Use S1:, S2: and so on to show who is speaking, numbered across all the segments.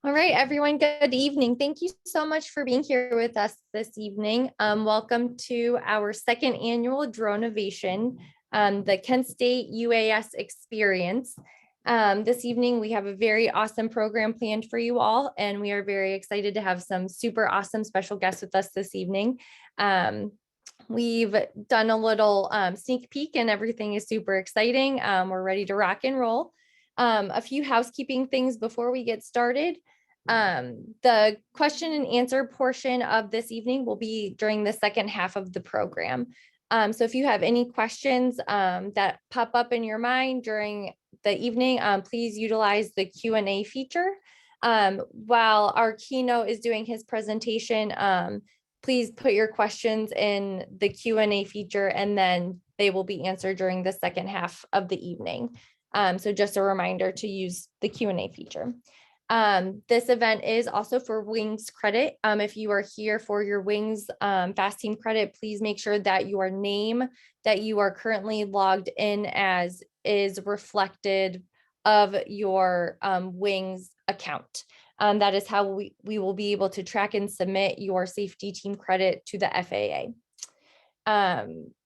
S1: All right, everyone, good evening. Thank you so much for being here with us this evening. Welcome to our second annual Dronavation, the Kent State UAS experience. This evening, we have a very awesome program planned for you all, and we are very excited to have some super awesome special guests with us this evening. We've done a little sneak peek and everything is super exciting. We're ready to rock and roll. A few housekeeping things before we get started. The question and answer portion of this evening will be during the second half of the program. So if you have any questions that pop up in your mind during the evening, please utilize the Q&A feature. While our keynote is doing his presentation, please put your questions in the Q&A feature and then they will be answered during the second half of the evening. So just a reminder to use the Q&A feature. This event is also for Wings credit. If you are here for your Wings Fast Team credit, please make sure that your name that you are currently logged in as is reflected of your Wings account. That is how we will be able to track and submit your safety team credit to the FAA.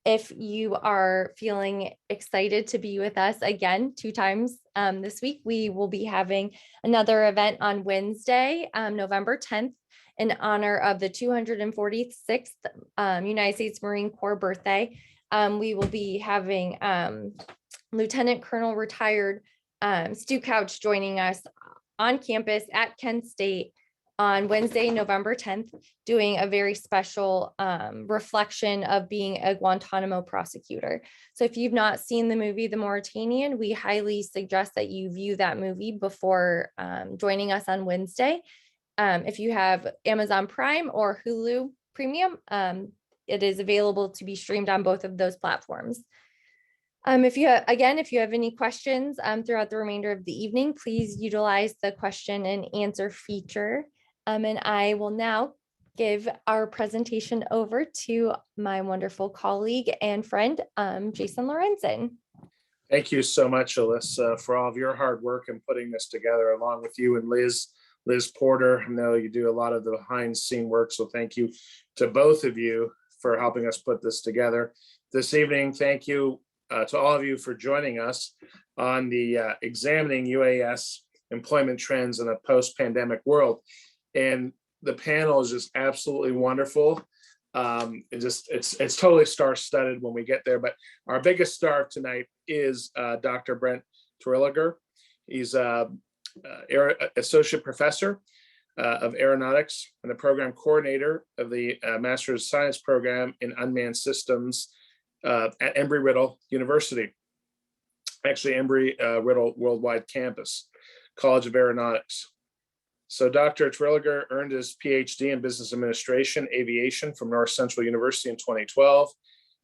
S1: If you are feeling excited to be with us again 2 times this week, we will be having another event on Wednesday, November 10th, in honor of the 246th United States Marine Corps birthday. We will be having Lieutenant Colonel retired Stu Couch joining us on campus at Kent State on Wednesday, November 10th, doing a very special reflection of being a Guantanamo prosecutor. So if you've not seen the movie, The Mauritanian, we highly suggest that you view that movie before joining us on Wednesday. If you have Amazon Prime or Hulu Premium, it is available to be streamed on both of those platforms. If you have any questions throughout the remainder of the evening, please utilize the question and answer feature. And I will now give our presentation over to my wonderful colleague and friend, Jason Lorenzen.
S2: Thank you so much, Alyssa, for all of your hard work in putting this together, along with you and Liz Porter. I know you do a lot of the behind-the-scene work, so thank you to both of you for helping us put this together. This evening, thank you to all of you for joining us on the Examining UAS Employment Trends in a Post-Pandemic World. And the panel is just absolutely wonderful. It's totally star-studded when we get there. But our biggest star tonight is Dr. Brent Terwilliger. He's Associate Professor of Aeronautics and the Program Coordinator of the Master's of Science Program in Unmanned Systems at Embry-Riddle University. Actually, Embry-Riddle Worldwide Campus, College of Aeronautics. So Dr. Terwilliger earned his PhD in Business Administration, Aviation from North Central University in 2012.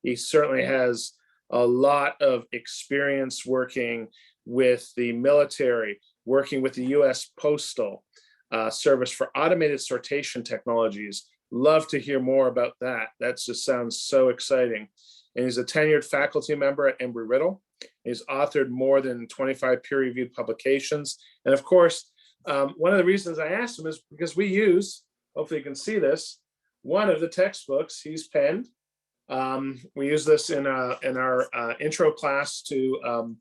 S2: He certainly has a lot of experience working with the military, working with the U.S. Postal Service for automated sortation technologies. Love to hear more about that. That just sounds so exciting. And he's a tenured faculty member at Embry-Riddle. He's authored more than 25 peer-reviewed publications. And of course, one of the reasons I asked him is because we use, hopefully you can see this, one of the textbooks he's penned. We use this in our intro class to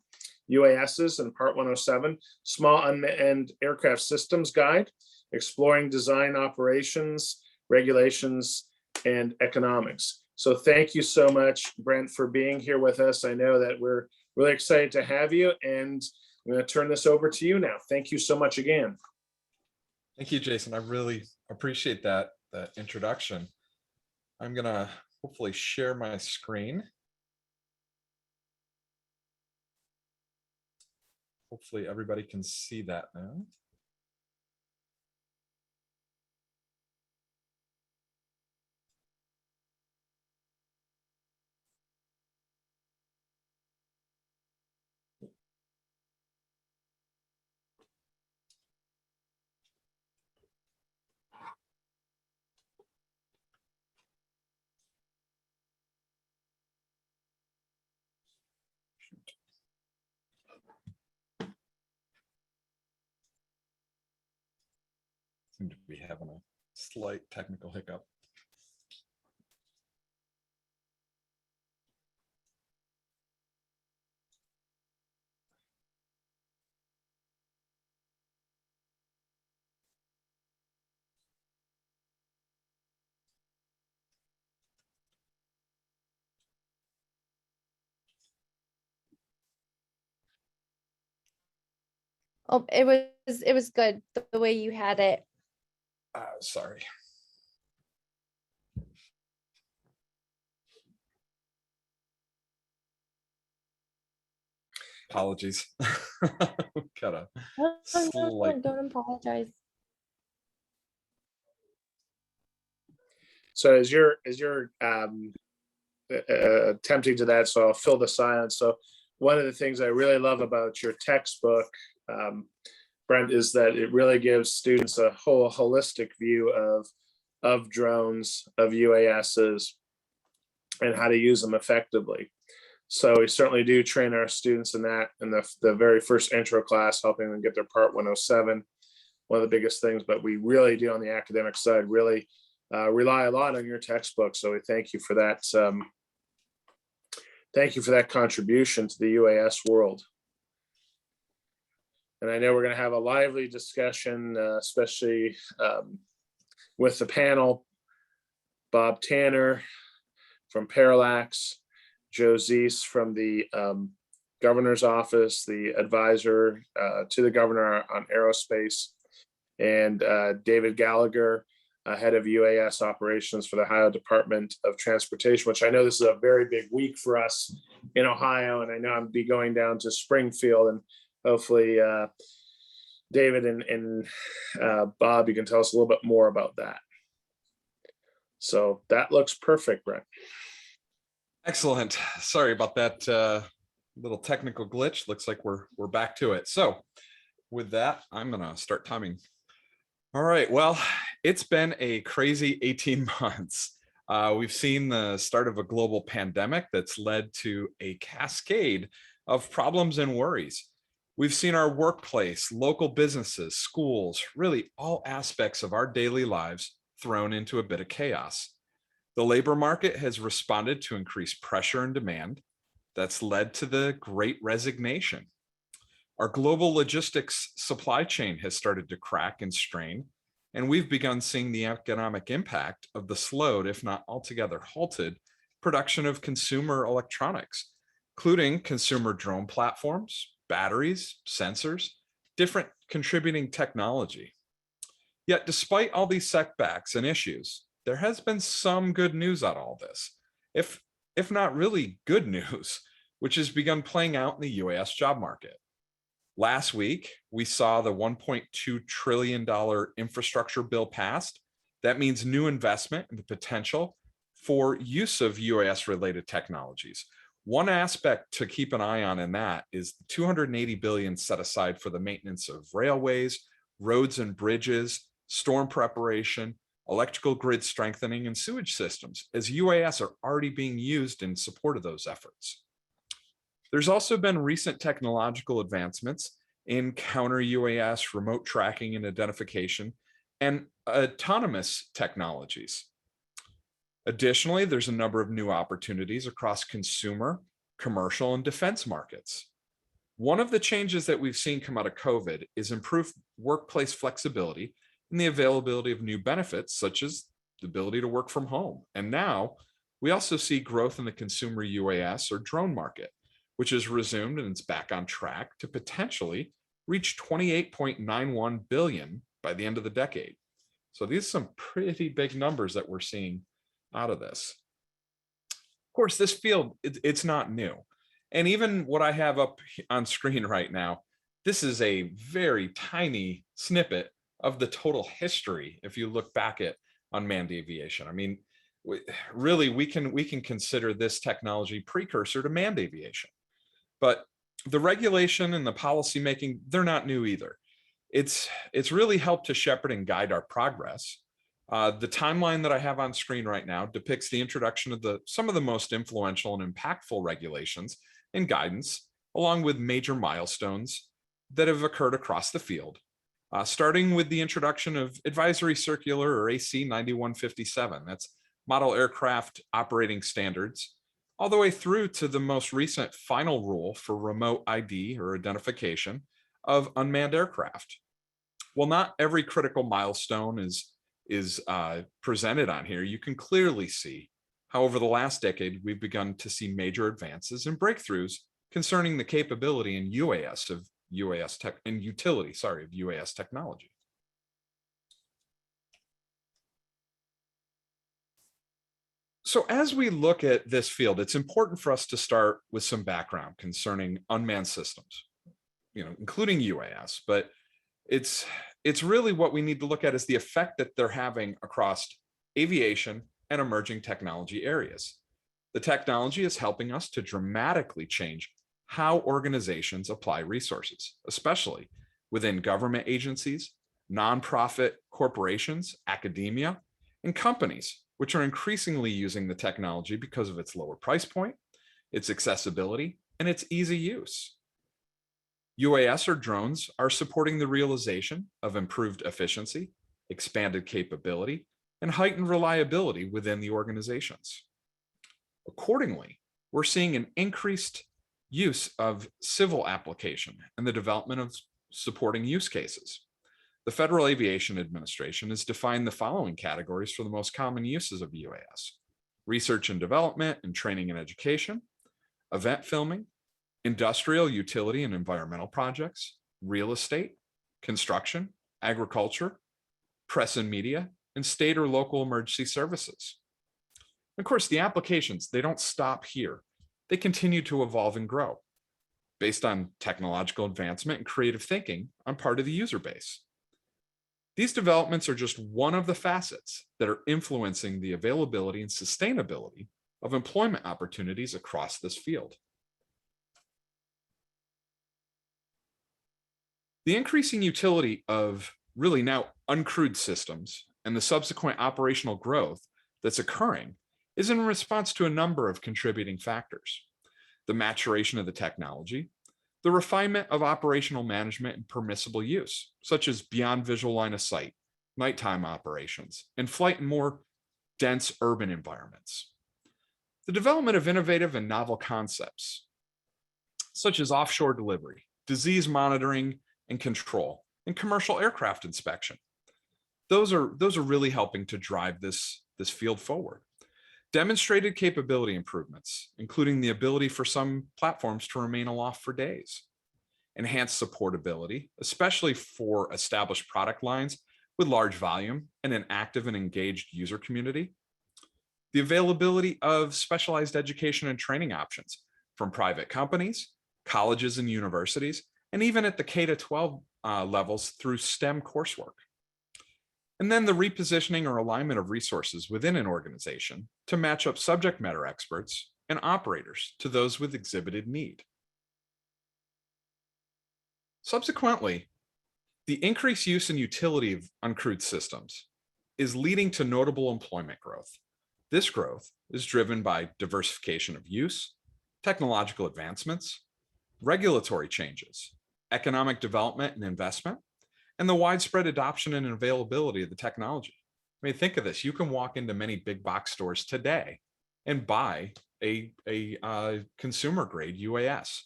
S2: UASs in part 107, Small Unmanned Aircraft Systems Guide, Exploring Design Operations, Regulations, and Economics. So thank you so much, Brent, for being here with us. I know that we're really excited to have you, and I'm going to turn this over to you now. Thank you so much again.
S3: Thank you, Jason. I really appreciate that introduction. I'm going to hopefully share my screen. Hopefully everybody can see that now. seem to be having a slight technical hiccup.
S1: Oh, it was good the way you had it.
S3: Sorry. Apologies. Got a slight.
S1: Don't apologize.
S2: So as you're attempting to that, so I'll fill the silence. So one of the things I really love about your textbook, Brent, is that it really gives students a whole holistic view of drones, of UASs, and how to use them effectively. So we certainly do train our students in that in the very first intro class, helping them get their Part 107, one of the biggest things. But we really do on the academic side really rely a lot on your textbook. So we thank you for that. Thank you for that contribution to the UAS world. And I know we're going to have a lively discussion, especially with the panel. Bob Tanner from Parallax, Joe Zeese from the governor's office, the advisor to the governor on aerospace, and David Gallagher, head of UAS operations for the Ohio Department of Transportation, which I know this is a very big week for us in Ohio. And I know I'll be going down to Springfield, and hopefully David and Bob, you can tell us a little bit more about that. So that looks perfect, Brent.
S3: Excellent. Sorry about that little technical glitch. Looks like we're back to it. So with that, I'm gonna start timing. All right, well, it's been a crazy 18 months. We've seen the start of a global pandemic that's led to a cascade of problems and worries. We've seen our workplace, local businesses, schools, really all aspects of our daily lives thrown into a bit of chaos. The labor market has responded to increased pressure and demand. That's led to the Great Resignation. Our global logistics supply chain has started to crack and strain, and we've begun seeing the economic impact of the slowed, if not altogether halted, production of consumer electronics, including consumer drone platforms, batteries, sensors, different contributing technology. Yet despite all these setbacks and issues, there has been some good news out of all this, if not really good news, which has begun playing out in the UAS job market. Last week, we saw the $1.2 trillion infrastructure bill passed. That means new investment and the potential for use of UAS-related technologies. One aspect to keep an eye on in that is the $280 billion set aside for the maintenance of railways, roads and bridges, storm preparation, electrical grid strengthening, and sewage systems, as UAS are already being used in support of those efforts. There's also been recent technological advancements in counter UAS, remote tracking and identification, and autonomous technologies. Additionally, there's a number of new opportunities across consumer, commercial, and defense markets. One of the changes that we've seen come out of COVID is improved workplace flexibility and the availability of new benefits, such as the ability to work from home. And now we also see growth in the consumer UAS or drone market, which has resumed and it's back on track to potentially reach 28.91 billion by the end of the decade. So these are some pretty big numbers that we're seeing out of this. Of course, this field, it's not new. And even what I have up on screen right now, this is a very tiny snippet of the total history. If you look back at unmanned aviation, I mean, really, we can consider this technology precursor to manned aviation. But the regulation and the policy making, they're not new either. It's really helped to shepherd and guide our progress. The timeline that I have on screen right now depicts the introduction of some of the most influential and impactful regulations and guidance, along with major milestones that have occurred across the field. starting with the introduction of Advisory Circular or AC 9157. That's Model Aircraft Operating Standards, all the way through to the most recent final rule for remote ID or identification of unmanned aircraft. While not every critical milestone is presented on here, you can clearly see how over the last decade, we've begun to see major advances and breakthroughs concerning the capability and UAS of UAS tech and utility, of UAS technology. So as we look at this field, it's important for us to start with some background concerning unmanned systems, including UAS, but it's really what we need to look at is the effect that they're having across aviation and emerging technology areas. The technology is helping us to dramatically change how organizations apply resources, especially within government agencies, nonprofit corporations, academia, and companies, which are increasingly using the technology because of its lower price point, its accessibility, and its easy use. UAS or drones are supporting the realization of improved efficiency, expanded capability, and heightened reliability within the organizations. Accordingly, we're seeing an increased use of civil application and the development of supporting use cases. The Federal Aviation Administration has defined the following categories for the most common uses of UAS: research and development and training and education, event filming, industrial, utility, and environmental projects, real estate, construction, agriculture, press and media, and state or local emergency services. Of course, the applications, they don't stop here. They continue to evolve and grow based on technological advancement and creative thinking on part of the user base. These developments are just one of the facets that are influencing the availability and sustainability of employment opportunities across this field. The increasing utility of really now uncrewed systems and the subsequent operational growth that's occurring is in response to a number of contributing factors: the maturation of the technology, the refinement of operational management and permissible use, such as beyond visual line of sight, nighttime operations, and flight in more dense urban environments. The development of innovative and novel concepts, such as offshore delivery, disease monitoring and control, and commercial aircraft inspection. Those are really helping to drive this field forward. Demonstrated capability improvements, including the ability for some platforms to remain aloft for days. Enhanced supportability, especially for established product lines with large volume and an active and engaged user community. The availability of specialized education and training options from private companies, colleges and universities, and even at the K-12 levels through STEM coursework. And then the repositioning or alignment of resources within an organization to match up subject matter experts and operators to those with exhibited need. Subsequently, the increased use and utility of uncrewed systems is leading to notable employment growth. This growth is driven by diversification of use, technological advancements, regulatory changes, economic development and investment, and the widespread adoption and availability of the technology. I mean, think of this. You can walk into many big box stores today and buy a consumer grade UAS.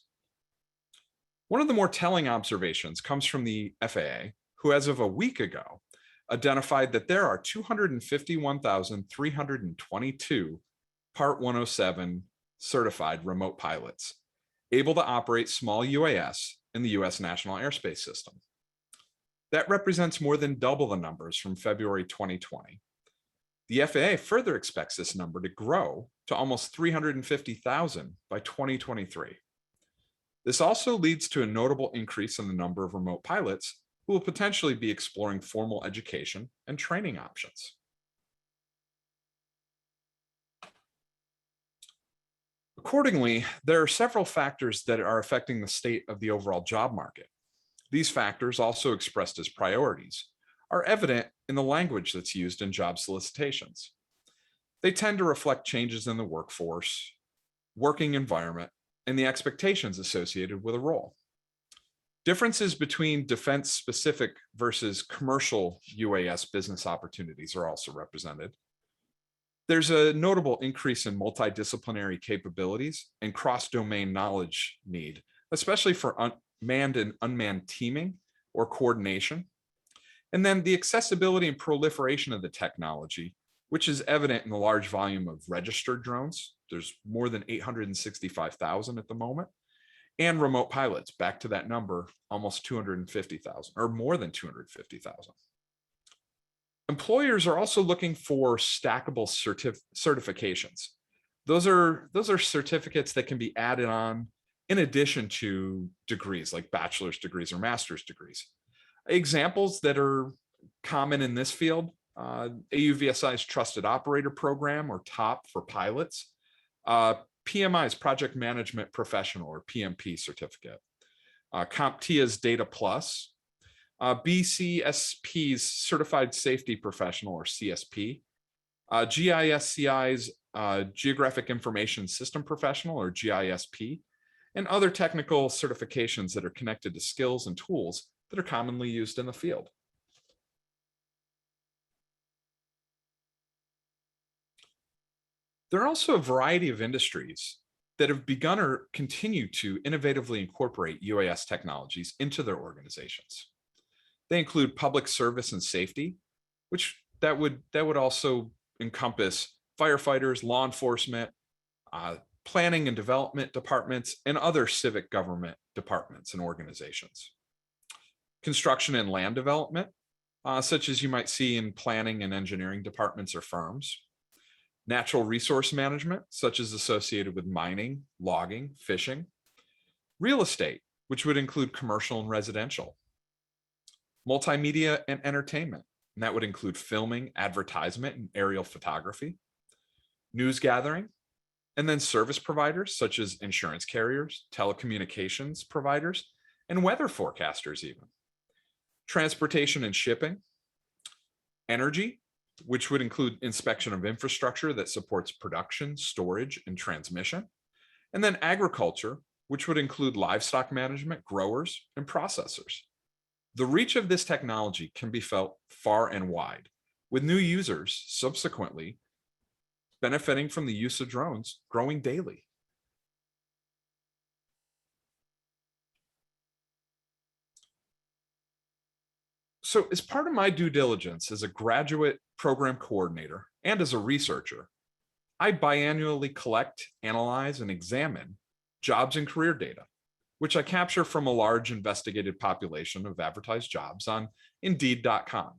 S3: One of the more telling observations comes from the FAA, who as of a week ago identified that there are 251,322 Part 107 certified remote pilots able to operate small UAS in the US National Airspace System. That represents more than double the numbers from February 2020. The FAA further expects this number to grow to almost 350,000 by 2023. This also leads to a notable increase in the number of remote pilots who will potentially be exploring formal education and training options. Accordingly, there are several factors that are affecting the state of the overall job market. These factors, also expressed as priorities, are evident in the language that's used in job solicitations. They tend to reflect changes in the workforce, working environment, and the expectations associated with a role. Differences between defense-specific versus commercial UAS business opportunities are also represented. There's a notable increase in multidisciplinary capabilities and cross-domain knowledge need, especially for manned and unmanned teaming or coordination. And then the accessibility and proliferation of the technology, which is evident in the large volume of registered drones. There's more than 865,000 at the moment. And remote pilots, back to that number, almost 250,000 or more than 250,000. Employers are also looking for stackable certifications. Those are certificates that can be added on in addition to degrees like bachelor's degrees or master's degrees. Examples that are common in this field, AUVSI's Trusted Operator Program, or TOP for pilots, PMI's Project Management Professional, or PMP certificate, CompTIA's Data Plus, BCSP's Certified Safety Professional, or CSP, GISCI's Geographic Information System Professional, or GISP, and other technical certifications that are connected to skills and tools that are commonly used in the field. There are also a variety of industries that have begun or continue to innovatively incorporate UAS technologies into their organizations. They include public service and safety, which that would also encompass firefighters, law enforcement, planning and development departments, and other civic government departments and organizations. Construction and land development, such as you might see in planning and engineering departments or firms. Natural resource management, such as associated with mining, logging, fishing. Real estate, which would include commercial and residential. Multimedia and entertainment, and that would include filming, advertisement, and aerial photography. News gathering, and then service providers such as insurance carriers, telecommunications providers, and weather forecasters even. Transportation and shipping. Energy, which would include inspection of infrastructure that supports production, storage, and transmission. And then agriculture, which would include livestock management, growers, and processors. The reach of this technology can be felt far and wide, with new users subsequently benefiting from the use of drones growing daily. So as part of my due diligence as a graduate program coordinator and as a researcher, I biannually collect, analyze, and examine jobs and career data, which I capture from a large investigated population of advertised jobs on Indeed.com.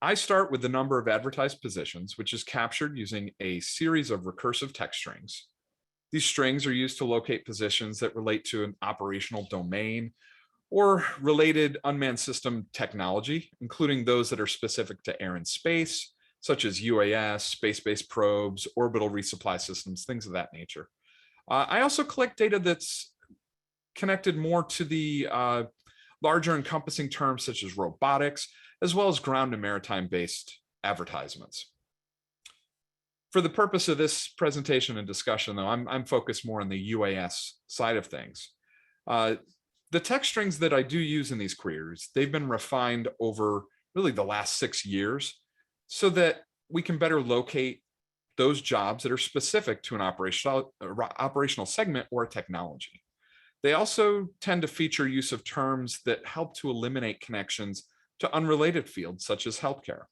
S3: I start with the number of advertised positions, which is captured using a series of recursive text strings. These strings are used to locate positions that relate to an operational domain or related unmanned system technology, including those that are specific to air and space, such as UAS, space-based probes, orbital resupply systems, things of that nature. I also collect data that's connected more to the larger encompassing terms such as robotics, as well as ground and maritime-based advertisements. For the purpose of this presentation and discussion, though, I'm focused more on the UAS side of things. The text strings that I do use in these queries, they've been refined over really the last 6 years so that we can better locate those jobs that are specific to an operational segment or a technology. They also tend to feature use of terms that help to eliminate connections to unrelated fields such as healthcare.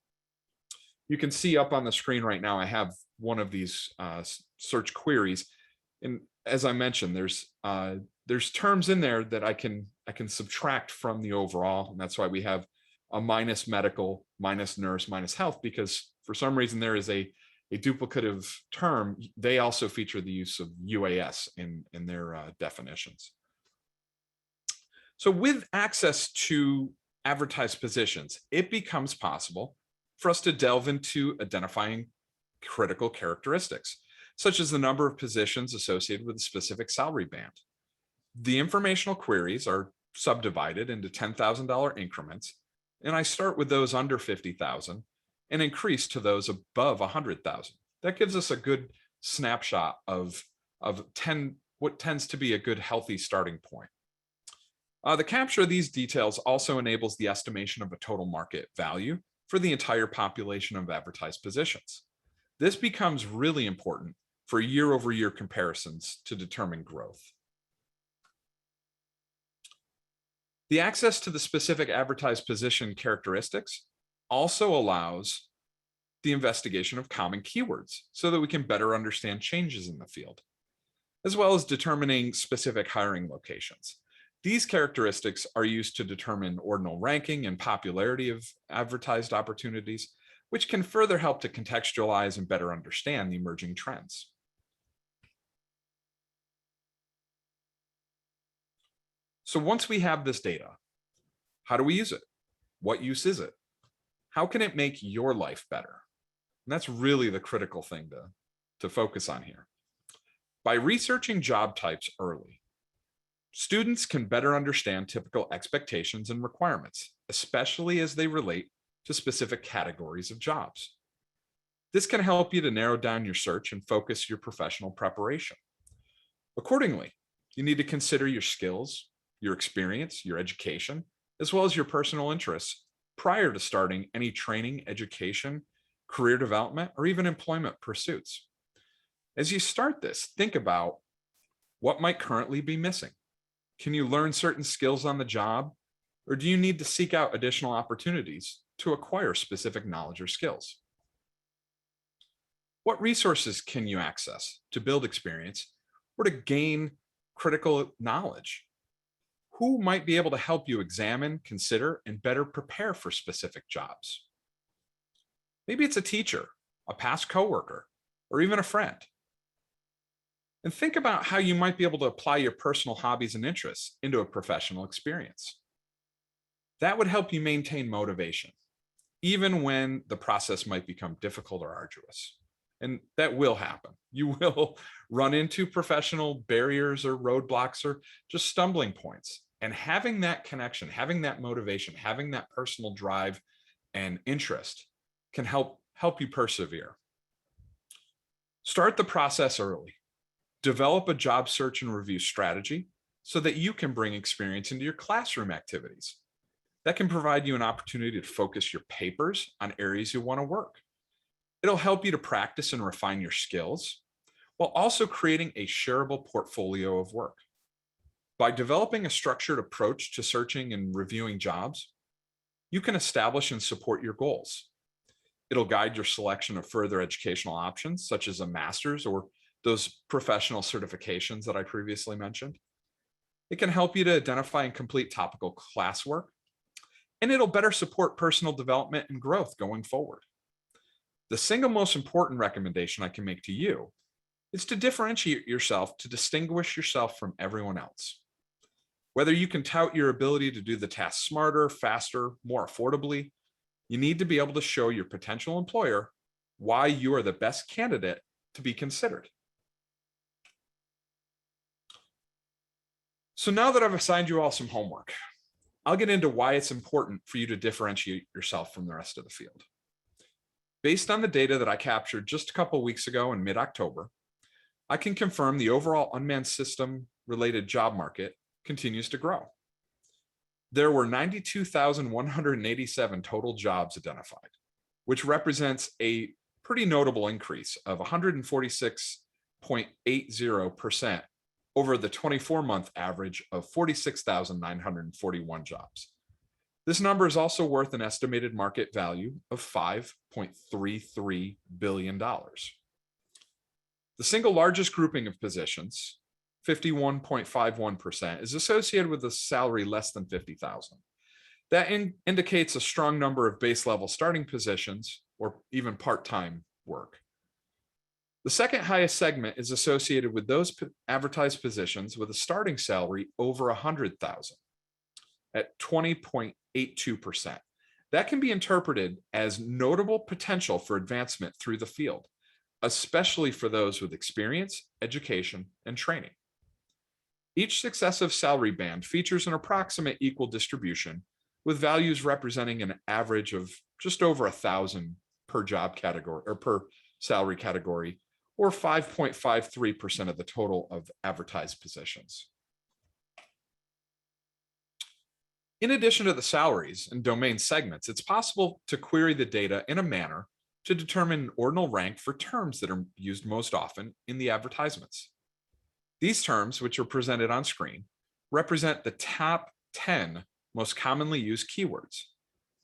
S3: You can see up on the screen right now, I have one of these search queries. And as I mentioned, there's terms in there that I can subtract from the overall, and that's why we have a minus medical, minus nurse, minus health, because for some reason there is a duplicative term. They also feature the use of UAS in their definitions. So with access to advertised positions, it becomes possible for us to delve into identifying critical characteristics, such as the number of positions associated with a specific salary band. The informational queries are subdivided into $10,000 increments, and I start with those under 50,000 and increase to those above 100,000. That gives us a good snapshot of what tends to be a good healthy starting point. The capture of these details also enables the estimation of a total market value for the entire population of advertised positions. This becomes really important for year-over-year comparisons to determine growth. The access to the specific advertised position characteristics also allows the investigation of common keywords so that we can better understand changes in the field, as well as determining specific hiring locations. These characteristics are used to determine ordinal ranking and popularity of advertised opportunities, which can further help to contextualize and better understand the emerging trends. So once we have this data, how do we use it? What use is it? How can it make your life better? And that's really the critical thing to focus on here. By researching job types early, students can better understand typical expectations and requirements, especially as they relate to specific categories of jobs. This can help you to narrow down your search and focus your professional preparation. Accordingly, you need to consider your skills, your experience, your education, as well as your personal interests prior to starting any training, education, career development, or even employment pursuits. As you start this, think about what might currently be missing. Can you learn certain skills on the job, or do you need to seek out additional opportunities to acquire specific knowledge or skills? What resources can you access to build experience or to gain critical knowledge? Who might be able to help you examine, consider, and better prepare for specific jobs? Maybe it's a teacher, a past coworker, or even a friend. And think about how you might be able to apply your personal hobbies and interests into a professional experience. That would help you maintain motivation, even when the process might become difficult or arduous. And that will happen. You will run into professional barriers or roadblocks or just stumbling points. And having that connection, having that motivation, having that personal drive and interest can help you persevere. Start the process early. Develop a job search and review strategy so that you can bring experience into your classroom activities. That can provide you an opportunity to focus your papers on areas you want to work. It'll help you to practice and refine your skills while also creating a shareable portfolio of work. By developing a structured approach to searching and reviewing jobs, you can establish and support your goals. It'll guide your selection of further educational options, such as a master's or those professional certifications that I previously mentioned. It can help you to identify and complete topical classwork, and it'll better support personal development and growth going forward. The single most important recommendation I can make to you is to differentiate yourself, to distinguish yourself from everyone else. Whether you can tout your ability to do the task smarter, faster, more affordably, you need to be able to show your potential employer why you are the best candidate to be considered. So now that I've assigned you all some homework, I'll get into why it's important for you to differentiate yourself from the rest of the field. Based on the data that I captured just a couple of weeks ago in mid-October, I can confirm the overall unmanned system related job market continues to grow. There were 92,187 total jobs identified, which represents a pretty notable increase of 146.80% over the 24-month average of 46,941 jobs. This number is also worth an estimated market value of $5.33 billion. The single largest grouping of positions, 51.51%, is associated with a salary less than $50,000. That indicates a strong number of base level starting positions or even part-time work. The second highest segment is associated with those advertised positions with a starting salary over $100,000 at 20.82%. That can be interpreted as notable potential for advancement through the field, especially for those with experience, education, and training. Each successive salary band features an approximate equal distribution, with values representing an average of just over 1,000 per job category or per salary category, or 5.53% of the total of advertised positions. In addition to the salaries and domain segments, it's possible to query the data in a manner to determine an ordinal rank for terms that are used most often in the advertisements. These terms, which are presented on screen, represent the top 10 most commonly used keywords: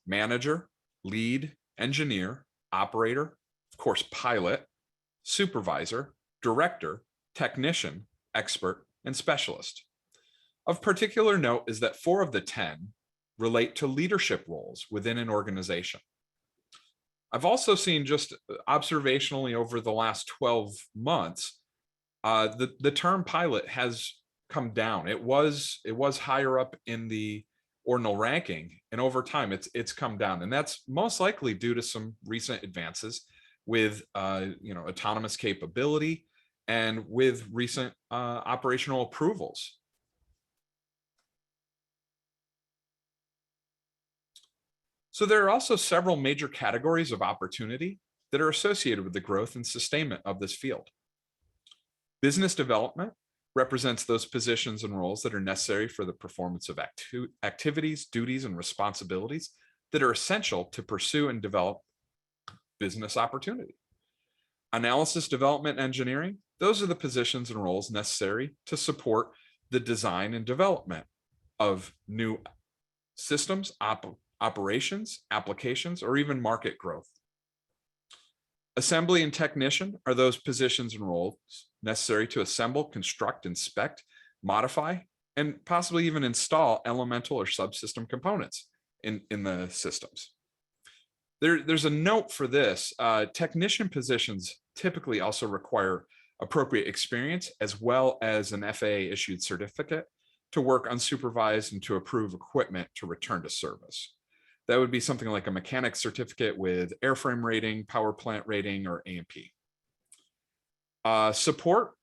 S3: manager, lead, engineer, operator, of course, pilot, supervisor, director, technician, expert, and specialist. Of particular note is that 4 of the 10 relate to leadership roles within an organization. I've also seen, just observationally over the last 12 months, the term pilot has come down. It was higher up in the ordinal ranking, and over time it's come down, and that's most likely due to some recent advances with autonomous capability and with recent operational approvals. So there are also several major categories of opportunity that are associated with the growth and sustainment of this field. Business development represents those positions and roles that are necessary for the performance of activities, duties, and responsibilities that are essential to pursue and develop business opportunity. Analysis, development, engineering, those are the positions and roles necessary to support the design and development of new systems, operations, applications, or even market growth. Assembly and technician are those positions and roles necessary to assemble, construct, inspect, modify, and possibly even install elemental or subsystem components in the systems. There's a note for this. Technician positions typically also require appropriate experience as well as an FAA-issued certificate to work unsupervised and to approve equipment to return to service. That would be something like a mechanic certificate with airframe rating, power plant rating, or A&P. Support,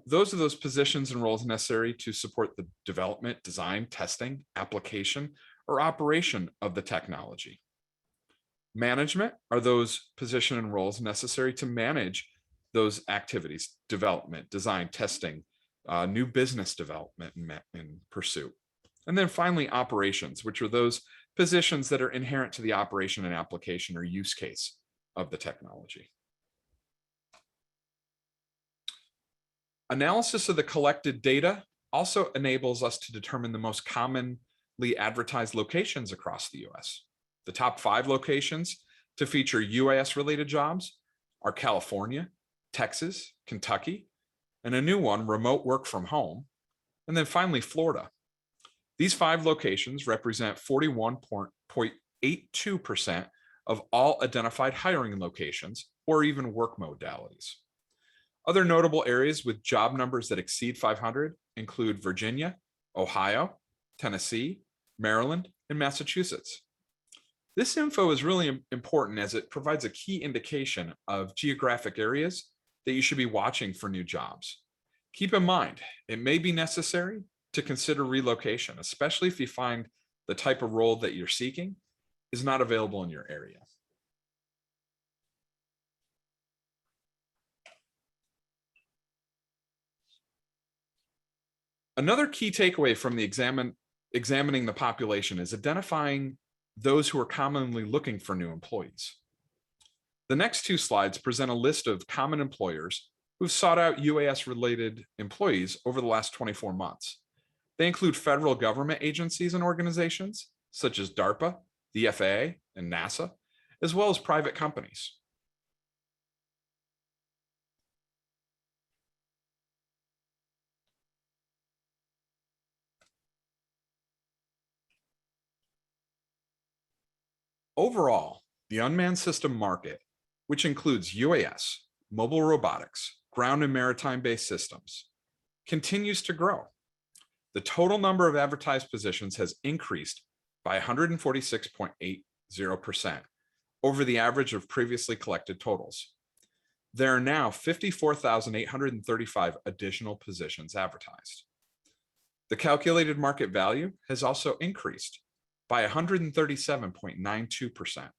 S3: those are those positions and roles necessary to support the development, design, testing, application, or operation of the technology. Management are those positions and roles necessary to manage those activities: development, design, testing, new business development and pursuit. And then finally, operations, which are those positions that are inherent to the operation and application or use case of the technology. Analysis of the collected data also enables us to determine the most commonly advertised locations across the US. The top 5 locations to feature UAS-related jobs are California, Texas, Kentucky, and a new one, remote work from home, and then finally Florida. These 5 locations represent 41.82% of all identified hiring locations or even work modalities. Other notable areas with job numbers that exceed 500 include Virginia, Ohio, Tennessee, Maryland, and Massachusetts. This info is really important as it provides a key indication of geographic areas that you should be watching for new jobs. Keep in mind, it may be necessary to consider relocation, especially if you find the type of role that you're seeking is not available in your area. Another key takeaway from the examining the population is identifying those who are commonly looking for new employees. The next 2 slides present a list of common employers who've sought out UAS-related employees over the last 24 months. They include federal government agencies and organizations, such as DARPA, the FAA, and NASA, as well as private companies. Overall, the unmanned system market, which includes UAS, mobile robotics, ground and maritime-based systems, continues to grow. The total number of advertised positions has increased by 146.80% over the average of previously collected totals. There are now 54,835 additional positions advertised. The calculated market value has also increased by 137.92%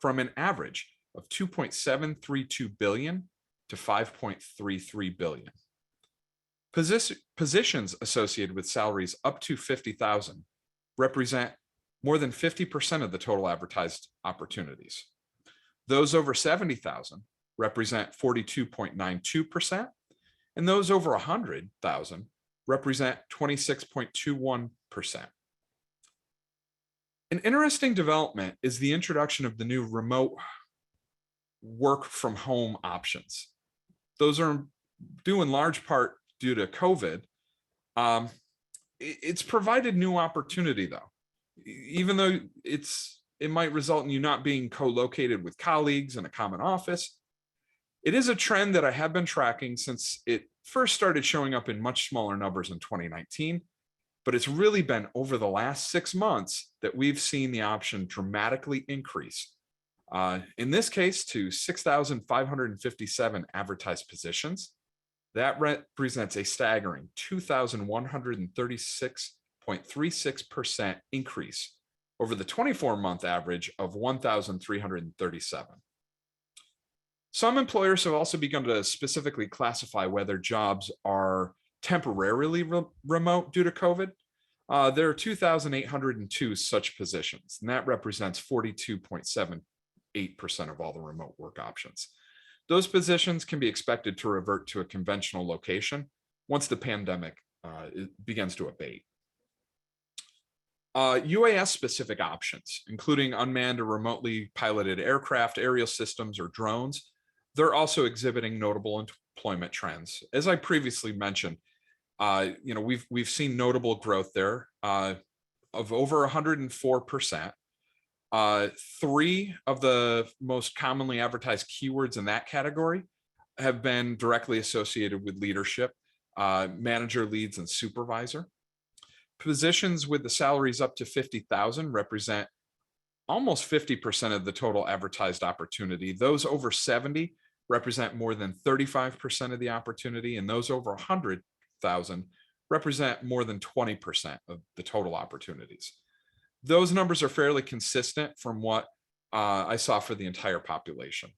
S3: from an average of 2.732 billion to 5.33 billion. Positions associated with salaries up to 50,000 represent more than 50% of the total advertised opportunities. Those over 70,000 represent 42.92%, and those over 100,000 represent 26.21%. An interesting development is the introduction of the new remote work from home options. Those are due in large part due to COVID. It's provided new opportunity though, even though it might result in you not being co-located with colleagues in a common office. It is a trend that I have been tracking since it first started showing up in much smaller numbers in 2019, but it's really been over the last 6 months that we've seen the option dramatically increase. In this case to 6,557 advertised positions. That represents a staggering 2,136.36% increase over the 24-month average of 1,337. Some employers have also begun to specifically classify whether jobs are temporarily remote due to COVID. There are 2,802 such positions, and that represents 42.78% of all the remote work options. Those positions can be expected to revert to a conventional location once the pandemic begins to abate. UAS-specific options, including unmanned or remotely piloted aircraft, aerial systems, or drones, they're also exhibiting notable employment trends. As I previously mentioned, we've seen notable growth there of over 104%. 3 of the most commonly advertised keywords in that category have been directly associated with leadership, manager, leads, and supervisor. Positions with the salaries up to 50,000 represent almost 50% of the total advertised opportunity. Those over 70 represent more than 35% of the opportunity, and those over 100,000 represent more than 20% of the total opportunities. Those numbers are fairly consistent from what I saw for the entire population.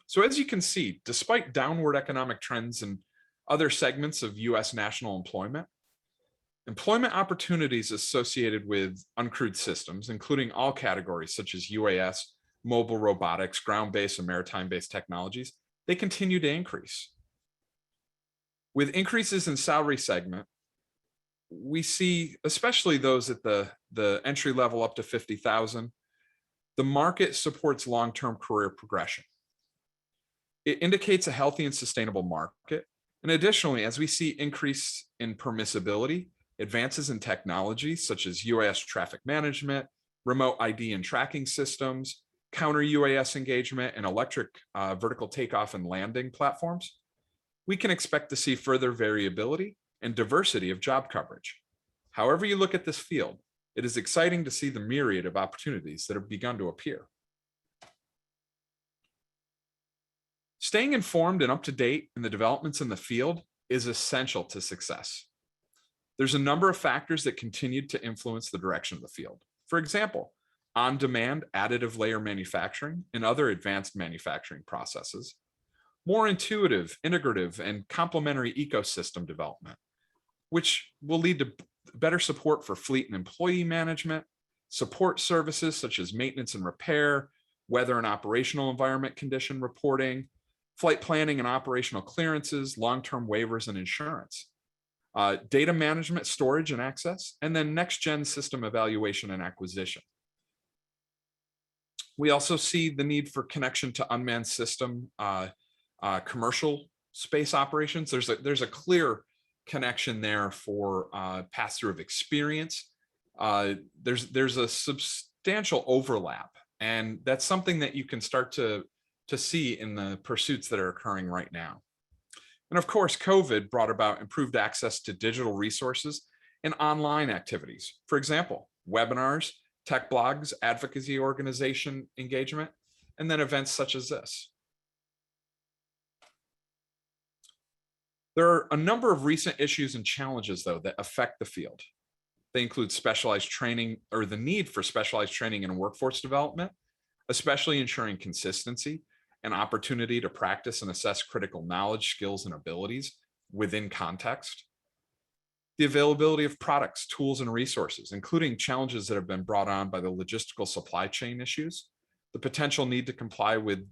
S3: So as you can see, despite downward economic trends in other segments of US national employment opportunities associated with uncrewed systems, including all categories such as UAS, mobile robotics, ground-based and maritime-based technologies, they continue to increase. With increases in salary segment, we see, especially those at the entry level up to 50,000, the market supports long-term career progression. It indicates a healthy and sustainable market. And additionally, as we see increase in permissibility, advances in technology such as UAS traffic management, remote ID and tracking systems, counter UAS engagement, and electric vertical takeoff and landing platforms, we can expect to see further variability and diversity of job coverage. However you look at this field, it is exciting to see the myriad of opportunities that have begun to appear. Staying informed and up to date in the developments in the field is essential to success. There's a number of factors that continue to influence the direction of the field. For example, on-demand additive layer manufacturing and other advanced manufacturing processes, more intuitive, integrative, and complementary ecosystem development, which will lead to better support for fleet and employee management, support services such as maintenance and repair, weather and operational environment condition reporting, flight planning and operational clearances, long-term waivers and insurance, data management, storage and access, and then next-gen system evaluation and acquisition. We also see the need for connection to unmanned system commercial space operations. There's a clear connection there for pass-through of experience. There's a substantial overlap, and that's something that you can start to see in the pursuits that are occurring right now. And of course, COVID brought about improved access to digital resources and online activities. For example, webinars, tech blogs, advocacy organization engagement, and then events such as this. There are a number of recent issues and challenges, though, that affect the field. They include specialized training, or the need for specialized training and workforce development, especially ensuring consistency and opportunity to practice and assess critical knowledge, skills, and abilities within context. the availability of products, tools, and resources, including challenges that have been brought on by the logistical supply chain issues, the potential need to comply with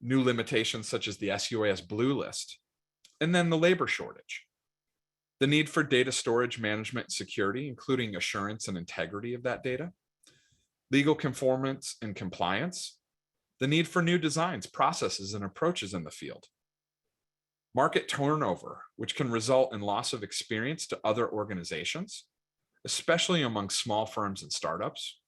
S3: new limitations such as the SUAS Blue List, and then the labor shortage. The need for data storage, management, and security, including assurance and integrity of that data, legal conformance and compliance, the need for new designs, processes, and approaches in the field, market turnover, which can result in loss of experience to other organizations, especially among small firms and startups,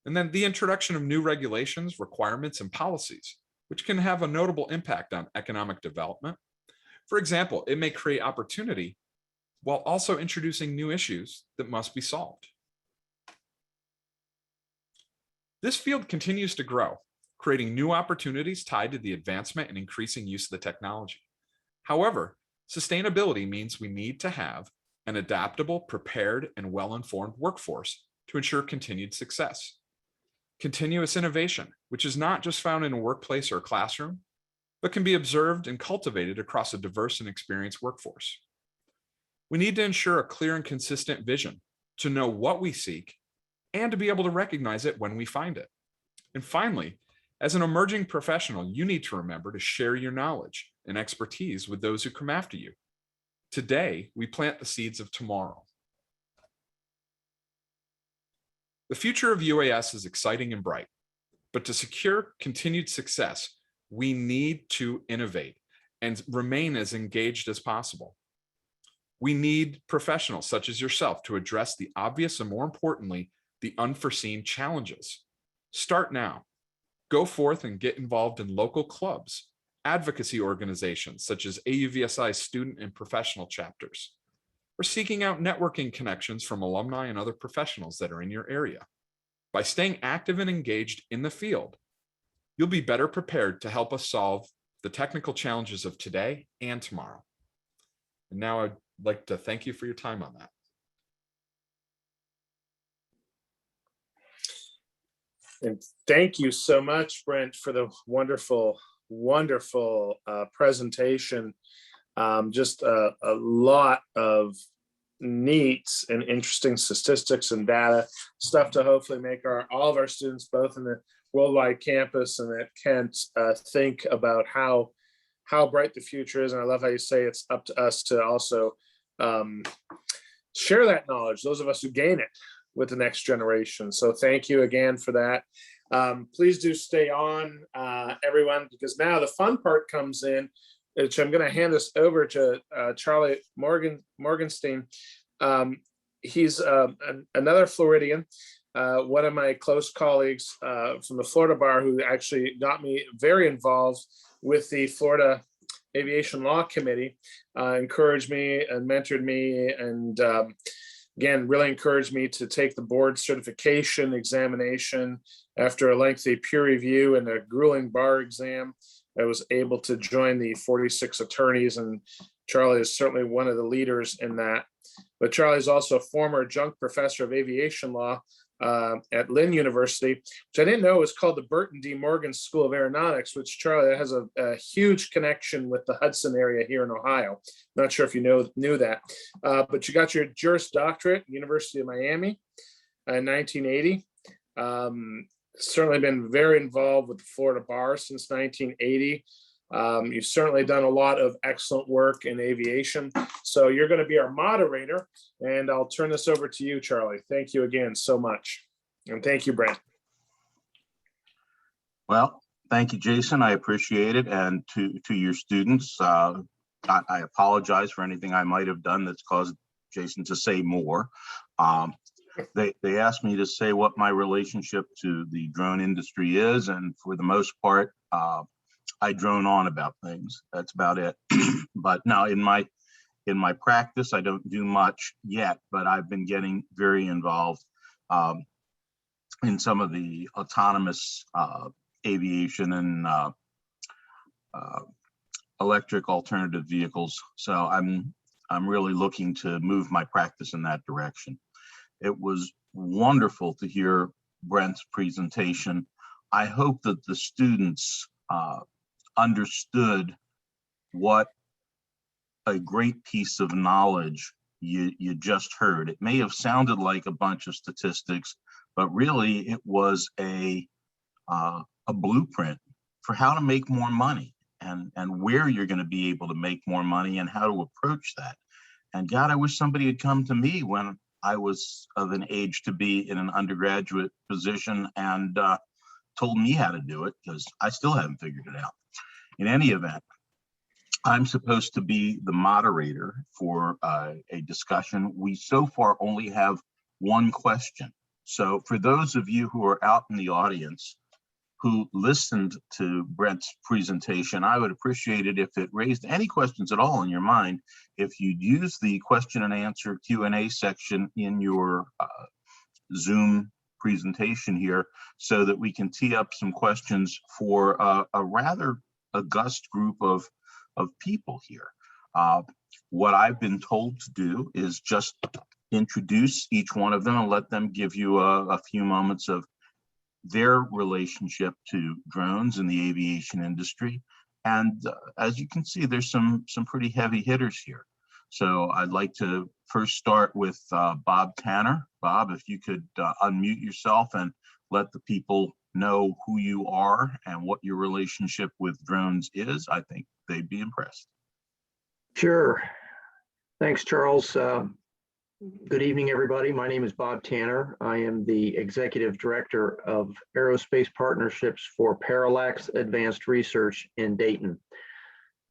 S3: and then the introduction of new regulations, requirements, and policies, which can have a notable impact on economic development. For example, it may create opportunity while also introducing new issues that must be solved. This field continues to grow, creating new opportunities tied to the advancement and increasing use of the technology. However, sustainability means we need to have an adaptable, prepared, and well-informed workforce to ensure continued success. Continuous innovation, which is not just found in a workplace or a classroom, but can be observed and cultivated across a diverse and experienced workforce. We need to ensure a clear and consistent vision to know what we seek and to be able to recognize it when we find it. And finally, as an emerging professional, you need to remember to share your knowledge and expertise with those who come after you. Today, we plant the seeds of tomorrow. The future of UAS is exciting and bright, but to secure continued success, we need to innovate and remain as engaged as possible. We need professionals such as yourself to address the obvious and, more importantly, the unforeseen challenges. Start now. Go forth and get involved in local clubs, advocacy organizations such as AUVSI's student and professional chapters, or seeking out networking connections from alumni and other professionals that are in your area. By staying active and engaged in the field, you'll be better prepared to help us solve the technical challenges of today and tomorrow. And now I'd like to thank you for your time on that.
S2: And thank you so much, Brent, for the wonderful, wonderful presentation. Just a lot of neat and interesting statistics and data, stuff to hopefully make all of our students, both in the worldwide campus and at Kent, think about how bright the future is. And I love how you say it's up to us to also share that knowledge, those of us who gain it, with the next generation. So thank you again for that. Please do stay on, everyone, because now the fun part comes in, which I'm going to hand this over to Charlie Morgenstein. He's another Floridian, one of my close colleagues from the Florida Bar, who actually got me very involved with the Florida Aviation Law Committee, encouraged me and mentored me, and again, really encouraged me to take the board certification examination. After a lengthy peer review and a grueling bar exam, I was able to join the 46 attorneys, and Charlie is certainly one of the leaders in that. But Charlie is also a former adjunct professor of aviation law at Lynn University, which I didn't know was called the Burton D. Morgan School of Aeronautics, which Charlie has a huge connection with the Hudson area here in Ohio. Not sure if you knew that, but you got your Juris Doctorate, University of Miami in 1980. Certainly been very involved with the Florida Bar since 1980. You've certainly done a lot of excellent work in aviation. So you're going to be our moderator, and I'll turn this over to you, Charlie. Thank you again so much. And thank you, Brent.
S4: Well, thank you, Jason. I appreciate it. And to your students, I apologize for anything I might have done that's caused Jason to say more. They asked me to say what my relationship to the drone industry is, and for the most part, I drone on about things. That's about it. But now in my practice, I don't do much yet, but I've been getting very involved in some of the autonomous aviation and electric alternative vehicles. So I'm really looking to move my practice in that direction. It was wonderful to hear Brent's presentation. I hope that the students understood what a great piece of knowledge you just heard. It may have sounded like a bunch of statistics, but really it was a blueprint for how to make more money and where you're going to be able to make more money and how to approach that. And God, I wish somebody had come to me when I was of an age to be in an undergraduate position and told me how to do it, because I still haven't figured it out. In any event, I'm supposed to be the moderator for a discussion. We so far only have one question. So for those of you who are out in the audience who listened to Brent's presentation, I would appreciate it if it raised any questions at all in your mind, if you'd use the question and answer Q&A section in your Zoom presentation here, so that we can tee up some questions for a rather august group of people here. What I've been told to do is just introduce each one of them and let them give you a few moments of their relationship to drones in the aviation industry. And as you can see, there's some pretty heavy hitters here. So I'd like to first start with Bob Tanner. Bob, if you could unmute yourself and let the people know who you are and what your relationship with drones is, I think they'd be impressed.
S5: Sure. Thanks, Charles. Good evening, everybody. My name is Bob Tanner. I am the Executive Director of Aerospace Partnerships for Parallax Advanced Research in Dayton.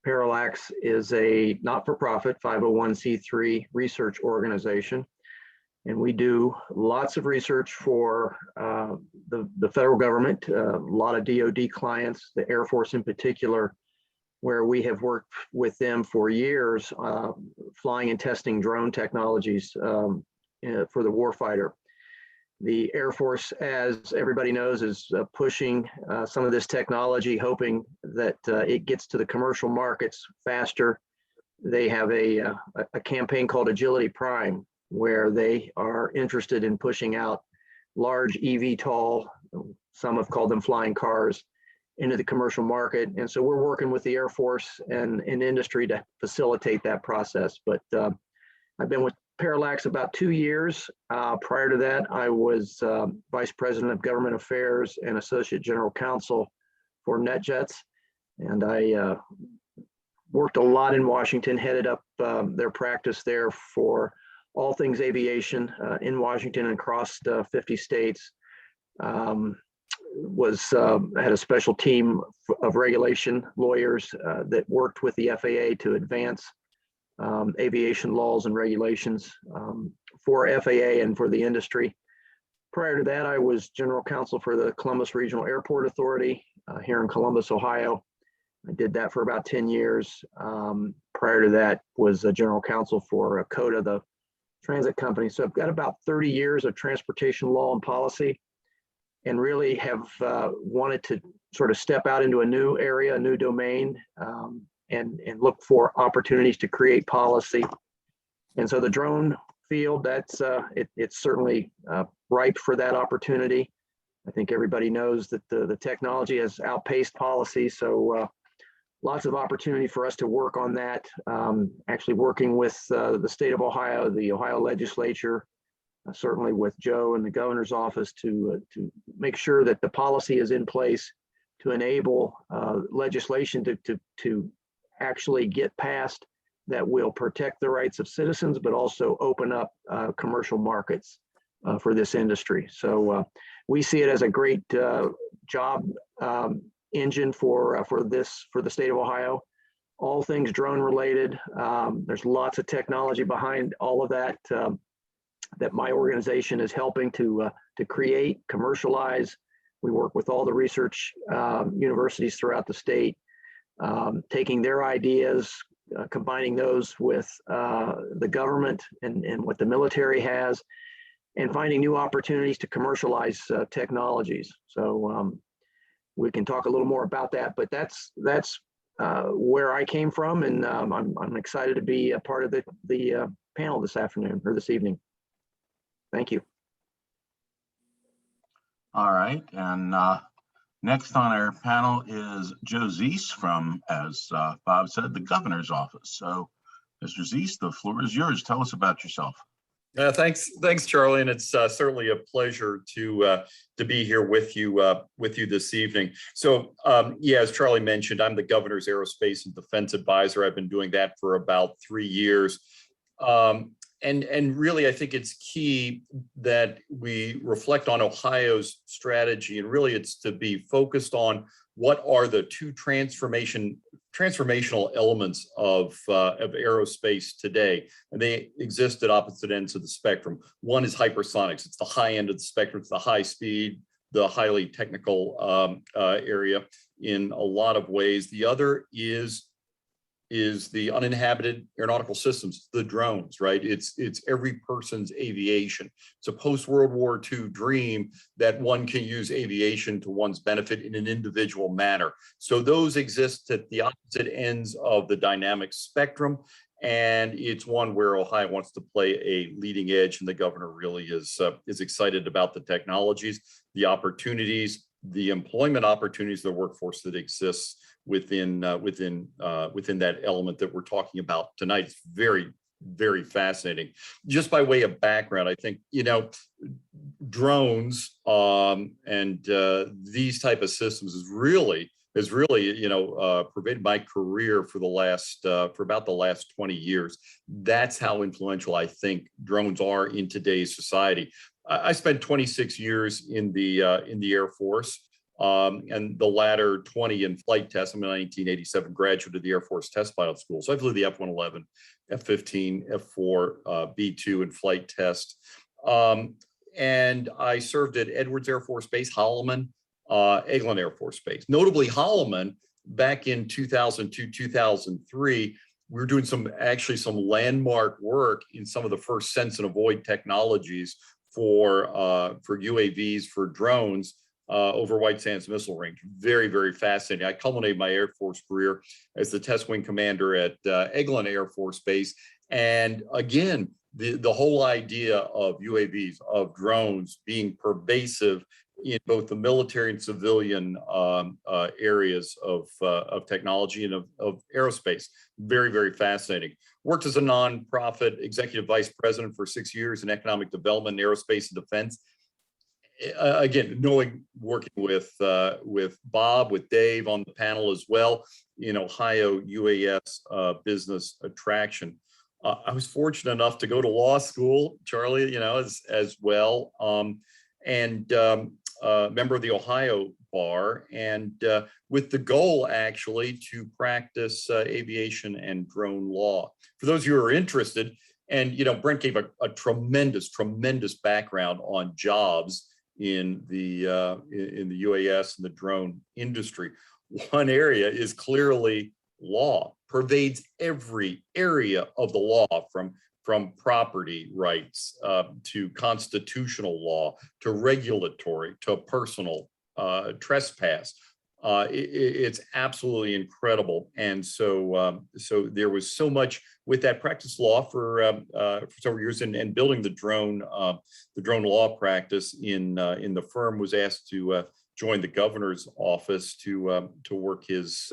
S5: Parallax is a not-for-profit 501c3 research organization, and we do lots of research for the federal government, a lot of DoD clients, the Air Force in particular, where we have worked with them for years, flying and testing drone technologies for the warfighter. The Air Force, as everybody knows, is pushing some of this technology, hoping that it gets to the commercial markets faster. They have a campaign called Agility Prime, where they are interested in pushing out large eVTOL, some have called them flying cars, into the commercial market. And so we're working with the Air Force and industry to facilitate that process. But I've been with Parallax about 2 years. Prior to that, I was Vice President of Government Affairs and Associate General Counsel for NetJets. And I worked a lot in Washington, headed up their practice there for all things aviation in Washington and across 50 states. Had a special team of regulation lawyers that worked with the FAA to advance aviation laws and regulations for FAA and for the industry. Prior to that, I was general counsel for the Columbus Regional Airport Authority here in Columbus, Ohio. I did that for about 10 years. Prior to that, was a general counsel for COTA, the transit company. So I've got about 30 years of transportation law and policy, and really have wanted to sort of step out into a new area, a new domain, and look for opportunities to create policy. And so the drone field, it's certainly ripe for that opportunity. I think everybody knows that the technology has outpaced policy, so lots of opportunity for us to work on that. Actually working with the state of Ohio, the Ohio legislature, certainly with Joe and the governor's office to make sure that the policy is in place to enable legislation to actually get passed that will protect the rights of citizens, but also open up commercial markets for this industry. So we see it as a great job engine for the state of Ohio. All things drone related. There's lots of technology behind all of that. That my organization is helping to create, commercialize. We work with all the research universities throughout the state, taking their ideas, combining those with the government and what the military has, and finding new opportunities to commercialize technologies. So we can talk a little more about that, but that's where I came from, and I'm excited to be a part of the panel this afternoon or this evening. Thank you.
S4: All right, and next on our panel is Joe Zeese from, as Bob said, the governor's office. So Mr. Zeese, the floor is yours. Tell us about yourself.
S6: Thanks, Charlie, and it's certainly a pleasure to be here with you this evening. So, yeah, as Charlie mentioned, I'm the governor's aerospace and defense advisor. I've been doing that for about 3 years, and really, I think it's key that we reflect on Ohio's strategy, and really, it's to be focused on what are the two transformational elements of aerospace today, and they exist at opposite ends of the spectrum. One is hypersonics; it's the high end of the spectrum. It's the high speed, the highly technical area in a lot of ways. The other is the uninhabited aeronautical systems, the drones, right? It's every person's aviation. It's a post-World War II dream that one can use aviation to one's benefit in an individual manner. So those exist at the opposite ends of the dynamic spectrum. And it's one where Ohio wants to play a leading edge, and the governor really is excited about the technologies, the opportunities, the employment opportunities, the workforce that exists within that element that we're talking about tonight. It's very, very fascinating. Just by way of background, I think, drones and these type of systems has really pervaded my career for about the last 20 years. That's how influential I think drones are in today's society. I spent 26 years in the Air Force, and the latter 20 in flight tests. I'm a 1987 graduate of the Air Force Test Pilot School. So I flew the F-111, F-15, F-4, B-2 in flight test. And I served at Edwards Air Force Base, Holloman, Eglin Air Force Base. Notably, Holloman, back in 2002, 2003, we were doing some landmark work in some of the first sense and avoid technologies for UAVs, for drones, over White Sands Missile Range. Very, very fascinating. I culminated my Air Force career as the test wing commander at Eglin Air Force Base. And again, the whole idea of UAVs, of drones being pervasive in both the military and civilian areas of technology and of aerospace. Very, very fascinating. Worked as a nonprofit executive vice president for 6 years in economic development, aerospace and defense. Again, working with Bob, with Dave on the panel as well in Ohio UAS business attraction. I was fortunate enough to go to law school, Charlie, as well, and member of the Ohio bar, and with the goal actually to practice aviation and drone law. For those of you who are interested, and Brent gave a tremendous background on jobs in the UAS and the drone industry. One area is clearly law, pervades every area of the law, from property rights to constitutional law, to regulatory, to personal trespass. It's absolutely incredible. And so there was so much with that practice law for several years, and building the drone law practice in the firm. Was asked to join the governor's office to work his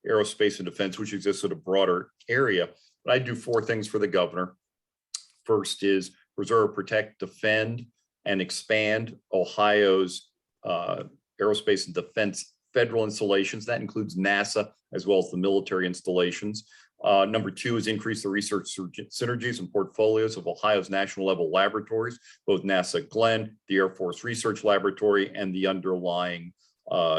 S6: aerospace and defense, which exists at a broader area. But I do 4 things for the governor. First is preserve, protect, defend, and expand Ohio's aerospace and defense federal installations. That includes NASA as well as the military installations. Number 2 is increase the research synergies and portfolios of Ohio's national level laboratories, both NASA Glenn, the Air Force Research Laboratory, and the underlying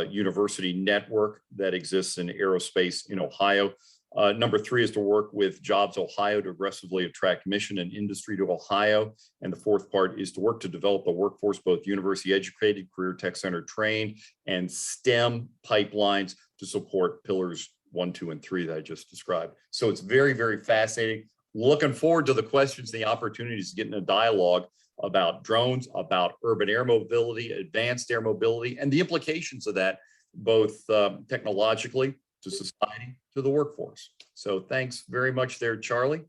S6: university network that exists in aerospace in Ohio. Number 3 is to work with Jobs Ohio to aggressively attract mission and industry to Ohio. And the 4th part is to work to develop a workforce, both university educated, career tech center trained, and STEM pipelines to support pillars 1, 2, and 3 that I just described. So it's very, very fascinating. Looking forward to the questions, the opportunities to get in a dialogue about drones, about urban air mobility, advanced air mobility, and the implications of that, both technologically, to society, to the workforce. So thanks very much there, Charlie.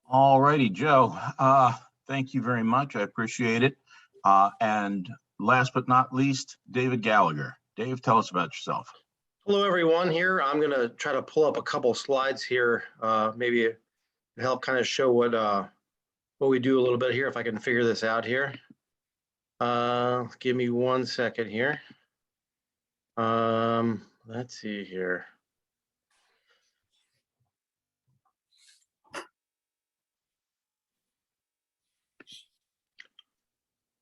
S4: All righty, Joe. Thank you very much. I appreciate it. And last but not least, David Gallagher. Dave, tell us about yourself.
S7: Hello, everyone here. I'm going to try to pull up a couple slides here, maybe to help kind of show what we do a little bit here, if I can figure this out here. Give me 1 second here. Let's see here.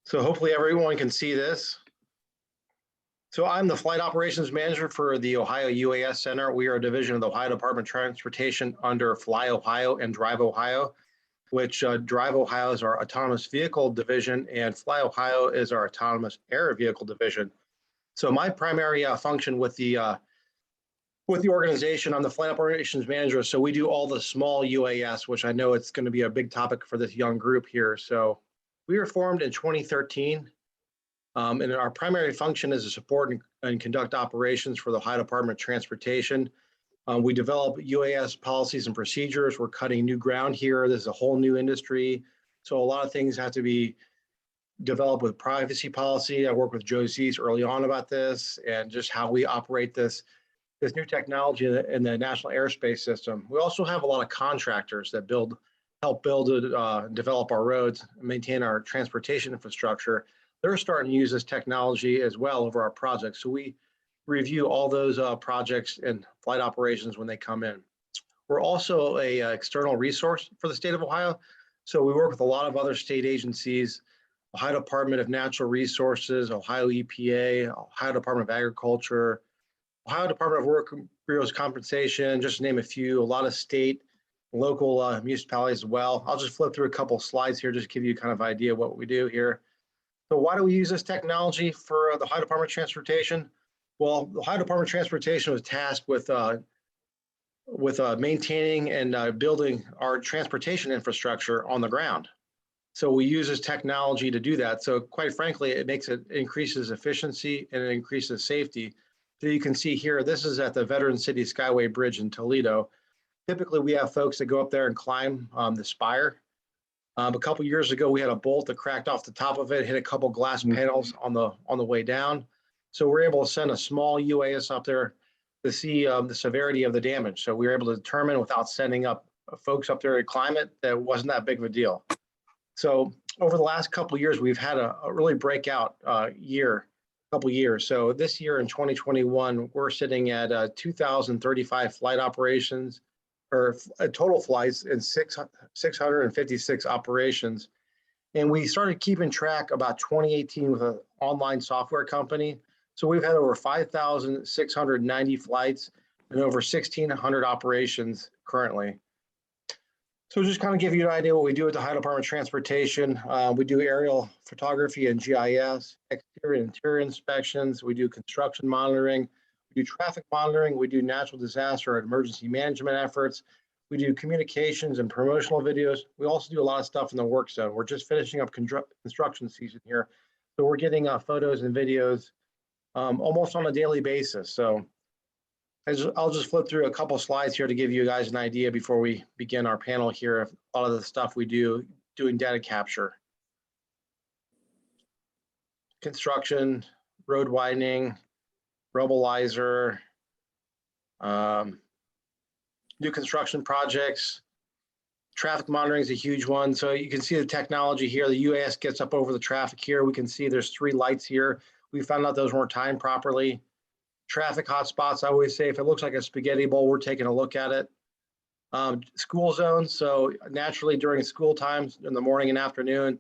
S7: So hopefully everyone can see this. So I'm the flight operations manager for the Ohio UAS Center. We are a division of the Ohio Department of Transportation under Fly Ohio and Drive Ohio, which Drive Ohio is our autonomous vehicle division and Fly Ohio is our autonomous air vehicle division. So my primary function with the organization, I'm the flight operations manager. So we do all the small UAS, which I know it's going to be a big topic for this young group here. So we were formed in 2013. And our primary function is to support and conduct operations for the Ohio Department of Transportation. We develop UAS policies and procedures. We're cutting new ground here. This is a whole new industry. So a lot of things have to be developed with privacy policy. I worked with Joe Zeese early on about this and just how we operate this new technology in the national airspace system. We also have a lot of contractors that help build and develop our roads, maintain our transportation infrastructure. They're starting to use this technology as well over our projects. So we review all those projects and flight operations when they come in. We're also a external resource for the state of Ohio. So we work with a lot of other state agencies, Ohio Department of Natural Resources, Ohio EPA, Ohio Department of Agriculture, Ohio Department of Workers' Compensation, just to name a few, a lot of state, local municipalities as well. I'll just flip through a couple of slides here, just to give you kind of idea what we do here. So why do we use this technology for the Ohio Department of Transportation? Well, the Ohio Department of Transportation was tasked with maintaining and building our transportation infrastructure on the ground. So we use this technology to do that. So quite frankly, it increases efficiency and it increases safety. So you can see here, this is at the Veteran City Skyway Bridge in Toledo. Typically, we have folks that go up there and climb the spire. A couple years ago, we had a bolt that cracked off the top of it, hit a couple glass panels on the way down. So we're able to send a small UAS up there to see the severity of the damage. So we were able to determine without sending up folks up there to climb it, that it wasn't that big of a deal. So over the last couple of years, we've had a really breakout couple years. So this year in 2021, we're sitting at 2,035 flight operations, or total flights in 656 operations. And we started keeping track about 2018 with an online software company. So we've had over 5,690 flights and over 1,600 operations currently. So just kind of give you an idea what we do at the Ohio Department of Transportation. We do aerial photography and GIS, exterior and interior inspections. We do construction monitoring. We do traffic monitoring. We do natural disaster and emergency management efforts. We do communications and promotional videos. We also do a lot of stuff in the work zone. We're just finishing up construction season here. So we're getting photos and videos almost on a daily basis. So I'll just flip through a couple slides here to give you guys an idea before we begin our panel here of a lot of the stuff we do doing data capture. Construction, road widening, rubblizer, new construction projects. Traffic monitoring is a huge one. So you can see the technology here. The UAS gets up over the traffic here. We can see there's 3 lights here. We found out those weren't timed properly. Traffic hotspots, I always say, if it looks like a spaghetti bowl, we're taking a look at it. School zones, so naturally during school times in the morning and afternoon,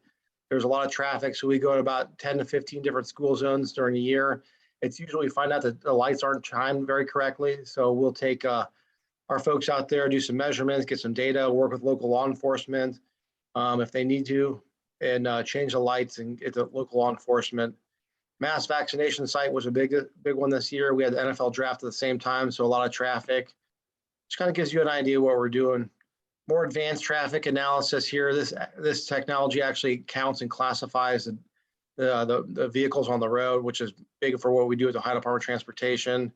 S7: there's a lot of traffic. So we go to about 10 to 15 different school zones during the year. It's usually we find out that the lights aren't timed very correctly. So we'll take our folks out there, do some measurements, get some data, work with local law enforcement if they need to, and change the lights and get the local law enforcement. Mass vaccination site was a big one this year. We had the NFL draft at the same time, so a lot of traffic. Just kind of gives you an idea what we're doing. More advanced traffic analysis here. This technology actually counts and classifies the vehicles on the road, which is big for what we do at the Ohio Department of Transportation.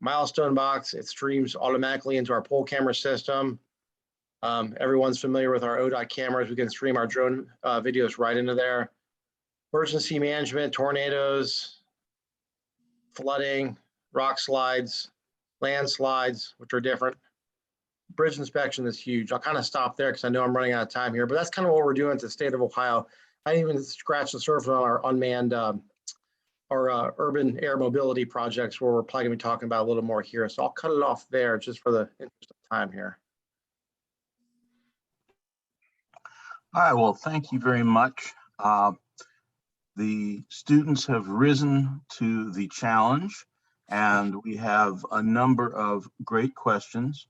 S7: Milestone box, it streams automatically into our pole camera system. Everyone's familiar with our ODOT cameras. We can stream our drone videos right into there. Emergency management, tornadoes, flooding, rock slides, landslides, which are different. Bridge inspection is huge. I'll kind of stop there because I know I'm running out of time here, but that's kind of what we're doing to the state of Ohio. I didn't even scratch the surface on our unmanned, our urban air mobility projects, where we're probably going to be talking about a little more here. So I'll cut it off there just for the interest of time here.
S4: All right, well, thank you very much. The students have risen to the challenge, and we have a number of great questions,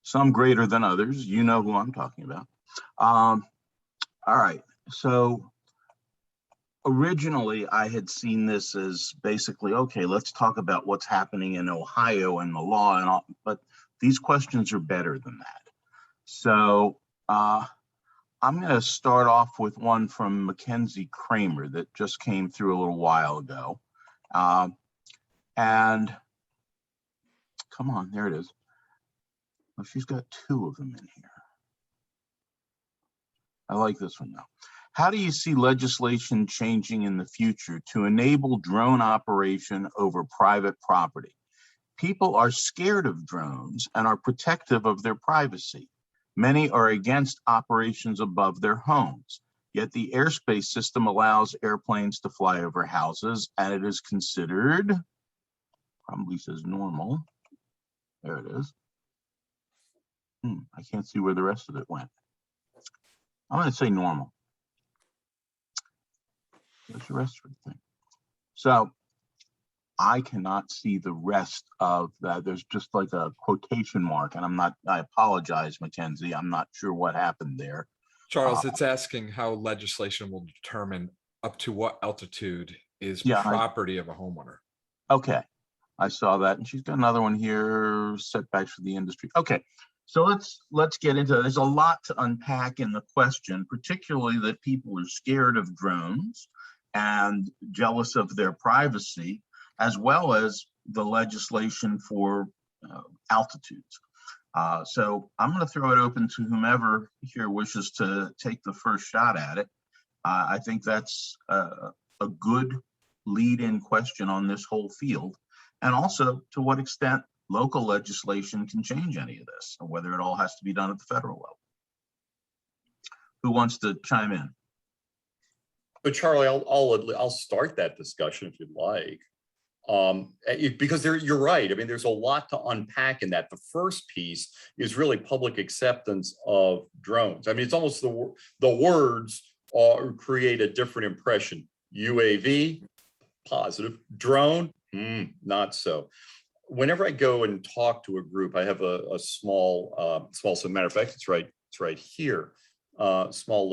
S4: some greater than others. You know who I'm talking about. All right, so originally I had seen this as basically, okay, let's talk about what's happening in Ohio and the law and all, but these questions are better than that. So I'm going to start off with one from Mackenzie Kramer that just came through a little while ago. And come on, there it is. Well, she's got two of them in here. I like this one now. How do you see legislation changing in the future to enable drone operation over private property? People are scared of drones and are protective of their privacy. Many are against operations above their homes, yet the airspace system allows airplanes to fly over houses, and it is considered, probably says normal. There it is. I can't see where the rest of it went. I'm going to say normal. There's the rest of the thing. So I cannot see the rest of that. There's just like a quotation mark, and I apologize, Mackenzie. I'm not sure what happened there.
S3: Charles, it's asking how legislation will determine up to what altitude is property of a homeowner.
S4: Okay, I saw that. And she's got another one here, setbacks for the industry. Okay, so let's get into it. There's a lot to unpack in the question, particularly that people are scared of drones and jealous of their privacy, as well as the legislation for altitudes. So I'm going to throw it open to whomever here wishes to take the first shot at it. I think that's a good lead-in question on this whole field, and also to what extent local legislation can change any of this, or whether it all has to be done at the federal level. Who wants to chime in?
S6: But Charlie, I'll start that discussion if you'd like. Because you're right. I mean, there's a lot to unpack in that. The first piece is really public acceptance of drones. I mean, it's almost the words create a different impression. UAV, positive. Drone, not so. Whenever I go and talk to a group, I have a small, so matter of fact, it's right here, small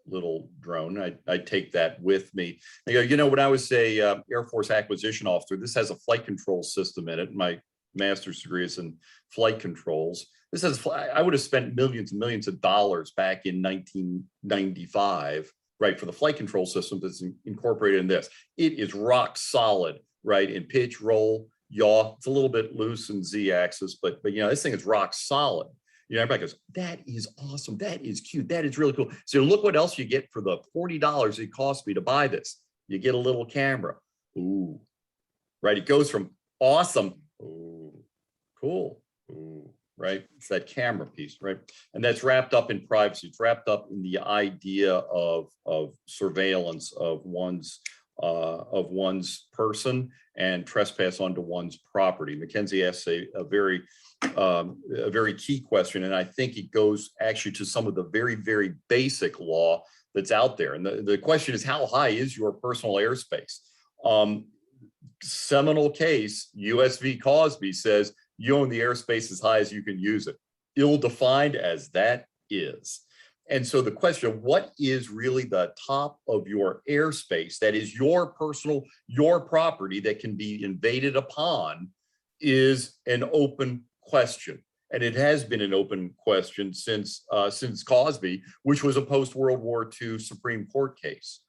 S6: little drone. I take that with me. I go, you know, when I was a Air Force acquisition officer, this has a flight control system in it. My master's degree is in flight controls. This has, I would have spent millions and millions of dollars back in 1995, right, for the flight control system that's incorporated in this. It is rock solid, right, in pitch, roll, yaw. It's a little bit loose in Z-axis, but you know, this thing is rock solid. You know, everybody goes, that is awesome. That is cute. That is really cool. So look what else you get for the $40 it cost me to buy this. You get a little camera. Ooh, right. It goes from awesome. Ooh, cool. Ooh, right. It's that camera piece, right? And that's wrapped up in privacy. It's wrapped up in the idea of surveillance of one's person and trespass onto one's property. Mackenzie asks a very key question, and I think it goes actually to some of the very, very basic law that's out there. And the question is, how high is your personal airspace? Seminal case, US v. Cosby says you own the airspace as high as you can use it. Ill-defined as that is. And so the question, what is really the top of your airspace that is your personal, your property that can be invaded upon, is an open question. And it has been an open question since Cosby, which was a post-World War II Supreme Court case.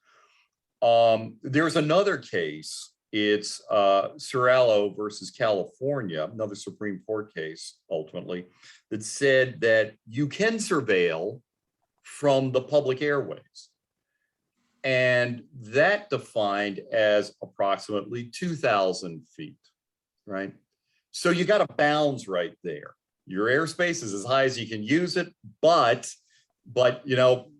S6: There's another case, it's Serralo versus California, another Supreme Court case, ultimately, that said that you can surveil from the public airways. And that defined as approximately 2,000 feet, right? So you got a bounds right there. Your airspace is as high as you can use it, but you know,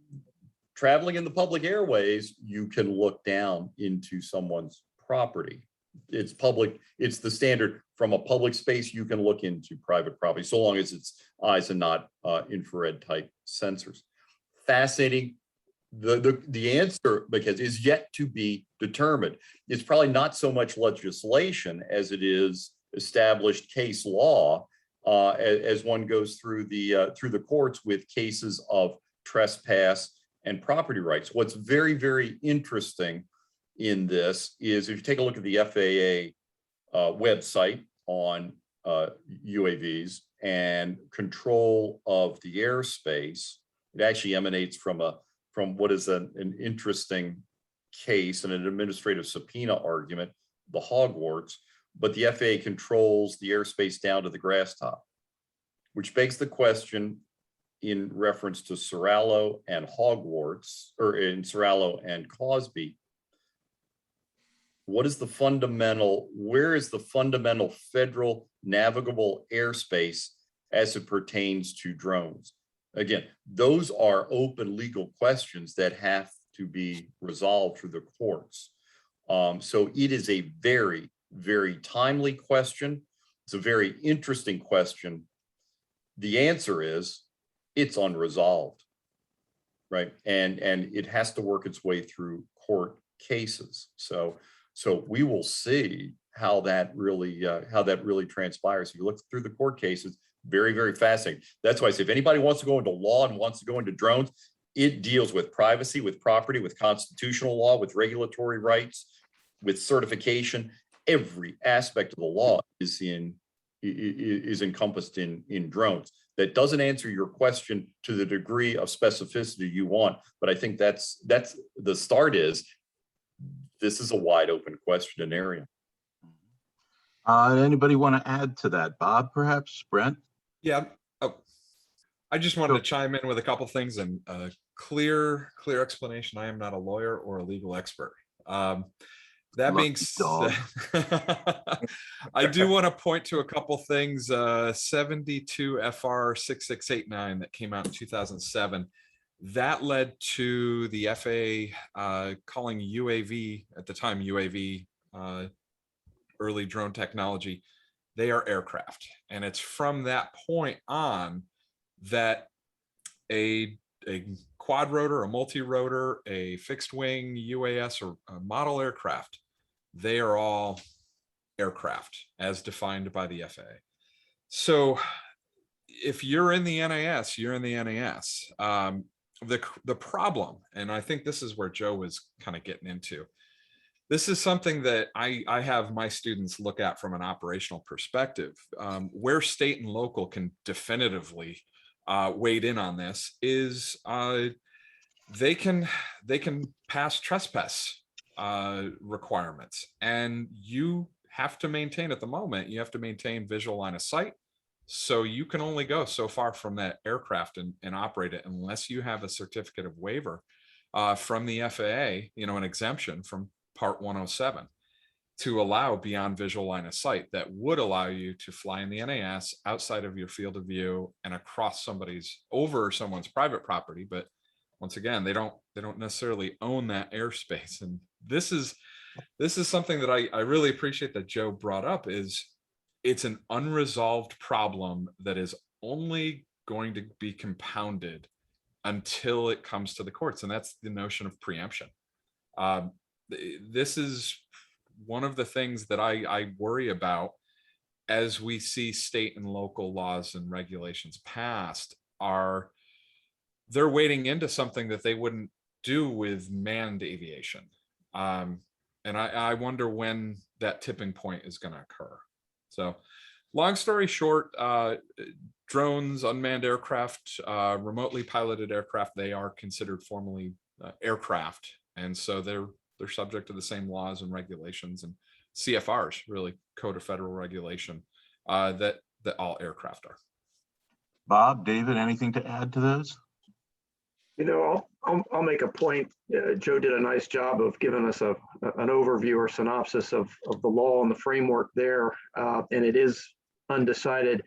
S6: traveling in the public airways, you can look down into someone's property. It's public, it's the standard from a public space, you can look into private property, so long as it's eyes and not infrared type sensors. Fascinating. The answer, because is yet to be determined. It's probably not so much legislation as it is established case law as one goes through the courts with cases of trespass and property rights. What's very, very interesting in this is if you take a look at the FAA website on UAVs and control of the airspace, it actually emanates from what is an interesting case and an administrative subpoena argument, the Hogwarts, but the FAA controls the airspace down to the grass top, which begs the question in reference to Serralo and Hogwarts, or in Serralo and Cosby, where is the fundamental federal navigable airspace as it pertains to drones? Again, those are open legal questions that have to be resolved through the courts. So it is a very, very timely question. It's a very interesting question. The answer is it's unresolved, right? And it has to work its way through court cases. So we will see how that really transpires. If you look through the court cases, very, very fascinating. That's why I say if anybody wants to go into law and wants to go into drones, it deals with privacy, with property, with constitutional law, with regulatory rights, with certification. Every aspect of the law is encompassed in drones. That doesn't answer your question to the degree of specificity you want, but I think that's the start. Is this is a wide open question and area.
S4: Anybody want to add to that? Bob, perhaps? Brent?
S3: Yeah. Oh, I just wanted to chime in with a couple things and clear explanation. I am not a lawyer or a legal expert. That being said, I do want to point to a couple things. 72 FR 6689 that came out in 2007. That led to the FAA calling UAV, at the time UAV, early drone technology, they are aircraft. And it's from that point on that a quad rotor, a multi-rotor, a fixed wing UAS, or a model aircraft, they are all aircraft as defined by the FAA. So if you're in the NAS, you're in the NAS. The problem, and I think this is where Joe was kind of getting into, this is something that I have my students look at from an operational perspective. Where state and local can definitively weighed in on this is they can pass trespass requirements, and you have to maintain, at the moment, you have to maintain visual line of sight. So you can only go so far from that aircraft and operate it unless you have a certificate of waiver from the FAA, an exemption from Part 107 to allow beyond visual line of sight that would allow you to fly in the NAS outside of your field of view and across over someone's private property. But once again, they don't necessarily own that airspace. And this is something that I really appreciate that Joe brought up. Is it's an unresolved problem that is only going to be compounded until it comes to the courts. And that's the notion of preemption. This is one of the things that I worry about as we see state and local laws and regulations passed. They're wading into something that they wouldn't do with manned aviation. And I wonder when that tipping point is going to occur. So long story short, drones, unmanned aircraft, remotely piloted aircraft, they are considered formally aircraft. And so they're subject to the same laws and regulations and CFRs, really Code of Federal Regulation, that all aircraft are.
S4: Bob, David, anything to add to those?
S5: I'll make a point. Joe did a nice job of giving us an overview or synopsis of the law and the framework there, and it is undecided.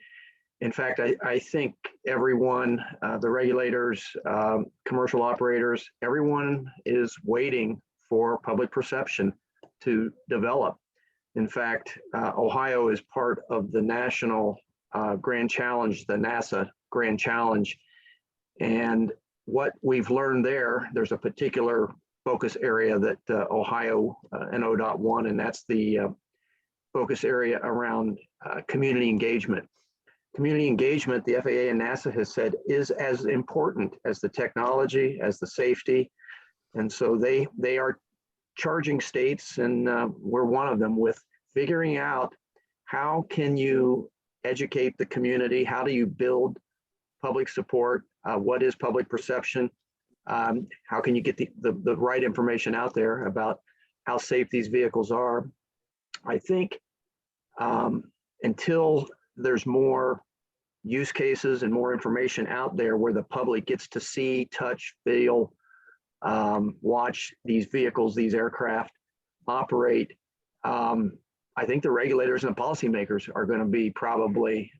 S5: In fact, I think everyone, the regulators, commercial operators, everyone is waiting for public perception to develop. In fact, Ohio is part of the national Grand Challenge, the NASA Grand Challenge. And what we've learned there's a particular focus area that Ohio and ODOT won, and that's the focus area around community engagement. Community engagement, the FAA and NASA has said, is as important as the technology, as the safety. And so they are charging states, and we're one of them, with figuring out how can you educate the community, how do you build public support, what is public perception, how can you get the right information out there about how safe these vehicles are. I think until there's more use cases and more information out there where the public gets to see, touch, feel, watch these vehicles, these aircraft operate, I think the regulators and the policymakers are going to be probably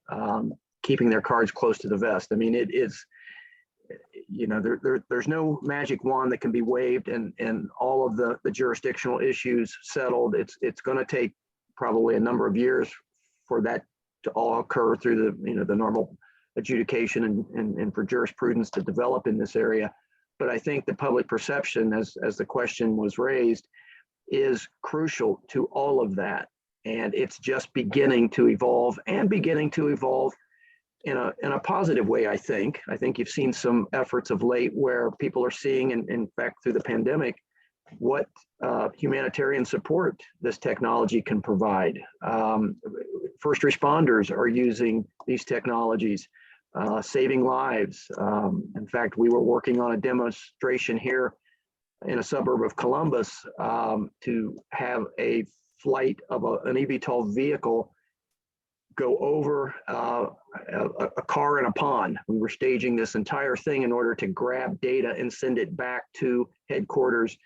S5: keeping their cards close to the vest. I mean, it is, there's no magic wand that can be waved and all of the jurisdictional issues settled. It's going to take probably a number of years for that to all occur through the normal adjudication and for jurisprudence to develop in this area. But I think the public perception, as the question was raised, is crucial to all of that. And it's just beginning to evolve and beginning to evolve in a positive way, I think. I think you've seen some efforts of late where people are seeing, and in fact, through the pandemic, what humanitarian support this technology can provide. First responders are using these technologies, saving lives. In fact, we were working on a demonstration here in a suburb of Columbus to have a flight of an eVTOL vehicle go over a car in a pond. We were staging this entire thing in order to grab data and send it back to headquarters.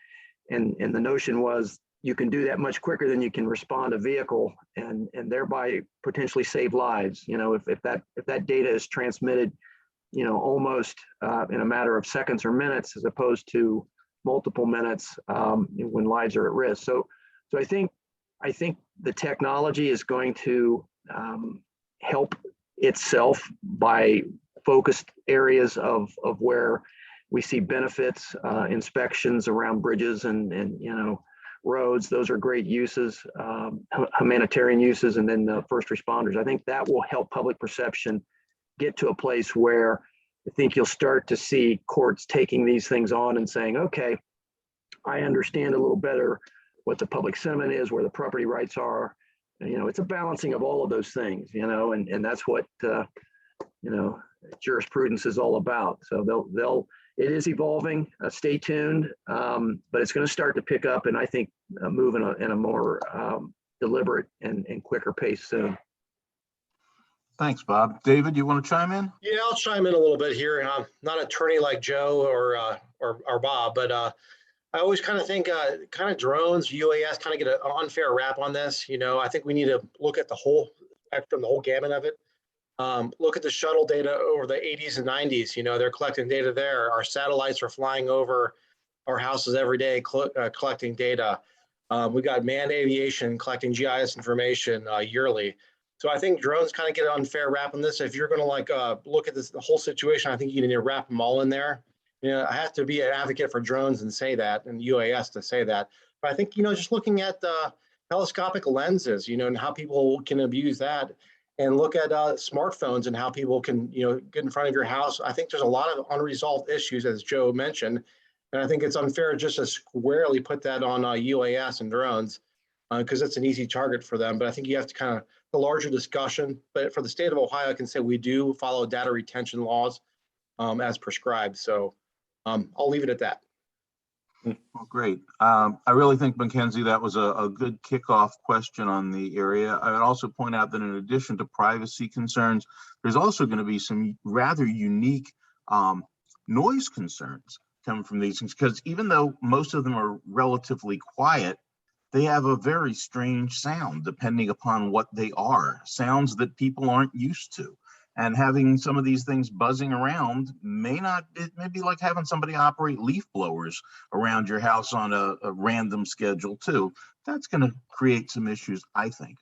S5: And the notion was you can do that much quicker than you can respond a vehicle and thereby potentially save lives. If that data is transmitted, almost in a matter of seconds or minutes, as opposed to multiple minutes when lives are at risk. So I think the technology is going to help itself by focused areas of where we see benefits, inspections around bridges and roads. Those are great uses, humanitarian uses, and then the first responders. I think that will help public perception get to a place where I think you'll start to see courts taking these things on and saying, okay, I understand a little better what the public sentiment is, where the property rights are. It's a balancing of all of those things, and that's what, jurisprudence is all about. So it is evolving, stay tuned, but it's going to start to pick up and I think move in a more deliberate and quicker pace soon.
S4: Thanks, Bob. David, you want to chime in?
S7: Yeah, I'll chime in a little bit here. I'm not an attorney like Joe or Bob, but I always kind of think drones, UAS kind of get an unfair rap on this. I think we need to look at the whole spectrum, the whole gamut of it. Look at the shuttle data over the 80s and 90s. They're collecting data there. Our satellites are flying over our houses every day, collecting data. We got manned aviation collecting GIS information yearly. So I think drones kind of get an unfair rap on this. If you're going to look at the whole situation, I think you need to wrap them all in there. I have to be an advocate for drones and say that, and UAS to say that. But I think, just looking at the telescopic lenses, and how people can abuse that, and look at smartphones and how people can, get in front of your house. I think there's a lot of unresolved issues, as Joe mentioned. And I think it's unfair just to squarely put that on UAS and drones because it's an easy target for them. But I think you have to kind of the larger discussion. But for the state of Ohio, I can say we do follow data retention laws as prescribed. So I'll leave it at that.
S4: Well, great. I really think, Mackenzie, that was a good kickoff question on the area. I would also point out that in addition to privacy concerns, there's also going to be some rather unique noise concerns come from these things, because even though most of them are relatively quiet, they have a very strange sound depending upon what they are, sounds that people aren't used to. And having some of these things buzzing around it may be like having somebody operate leaf blowers around your house on a random schedule too. That's going to create some issues, I think.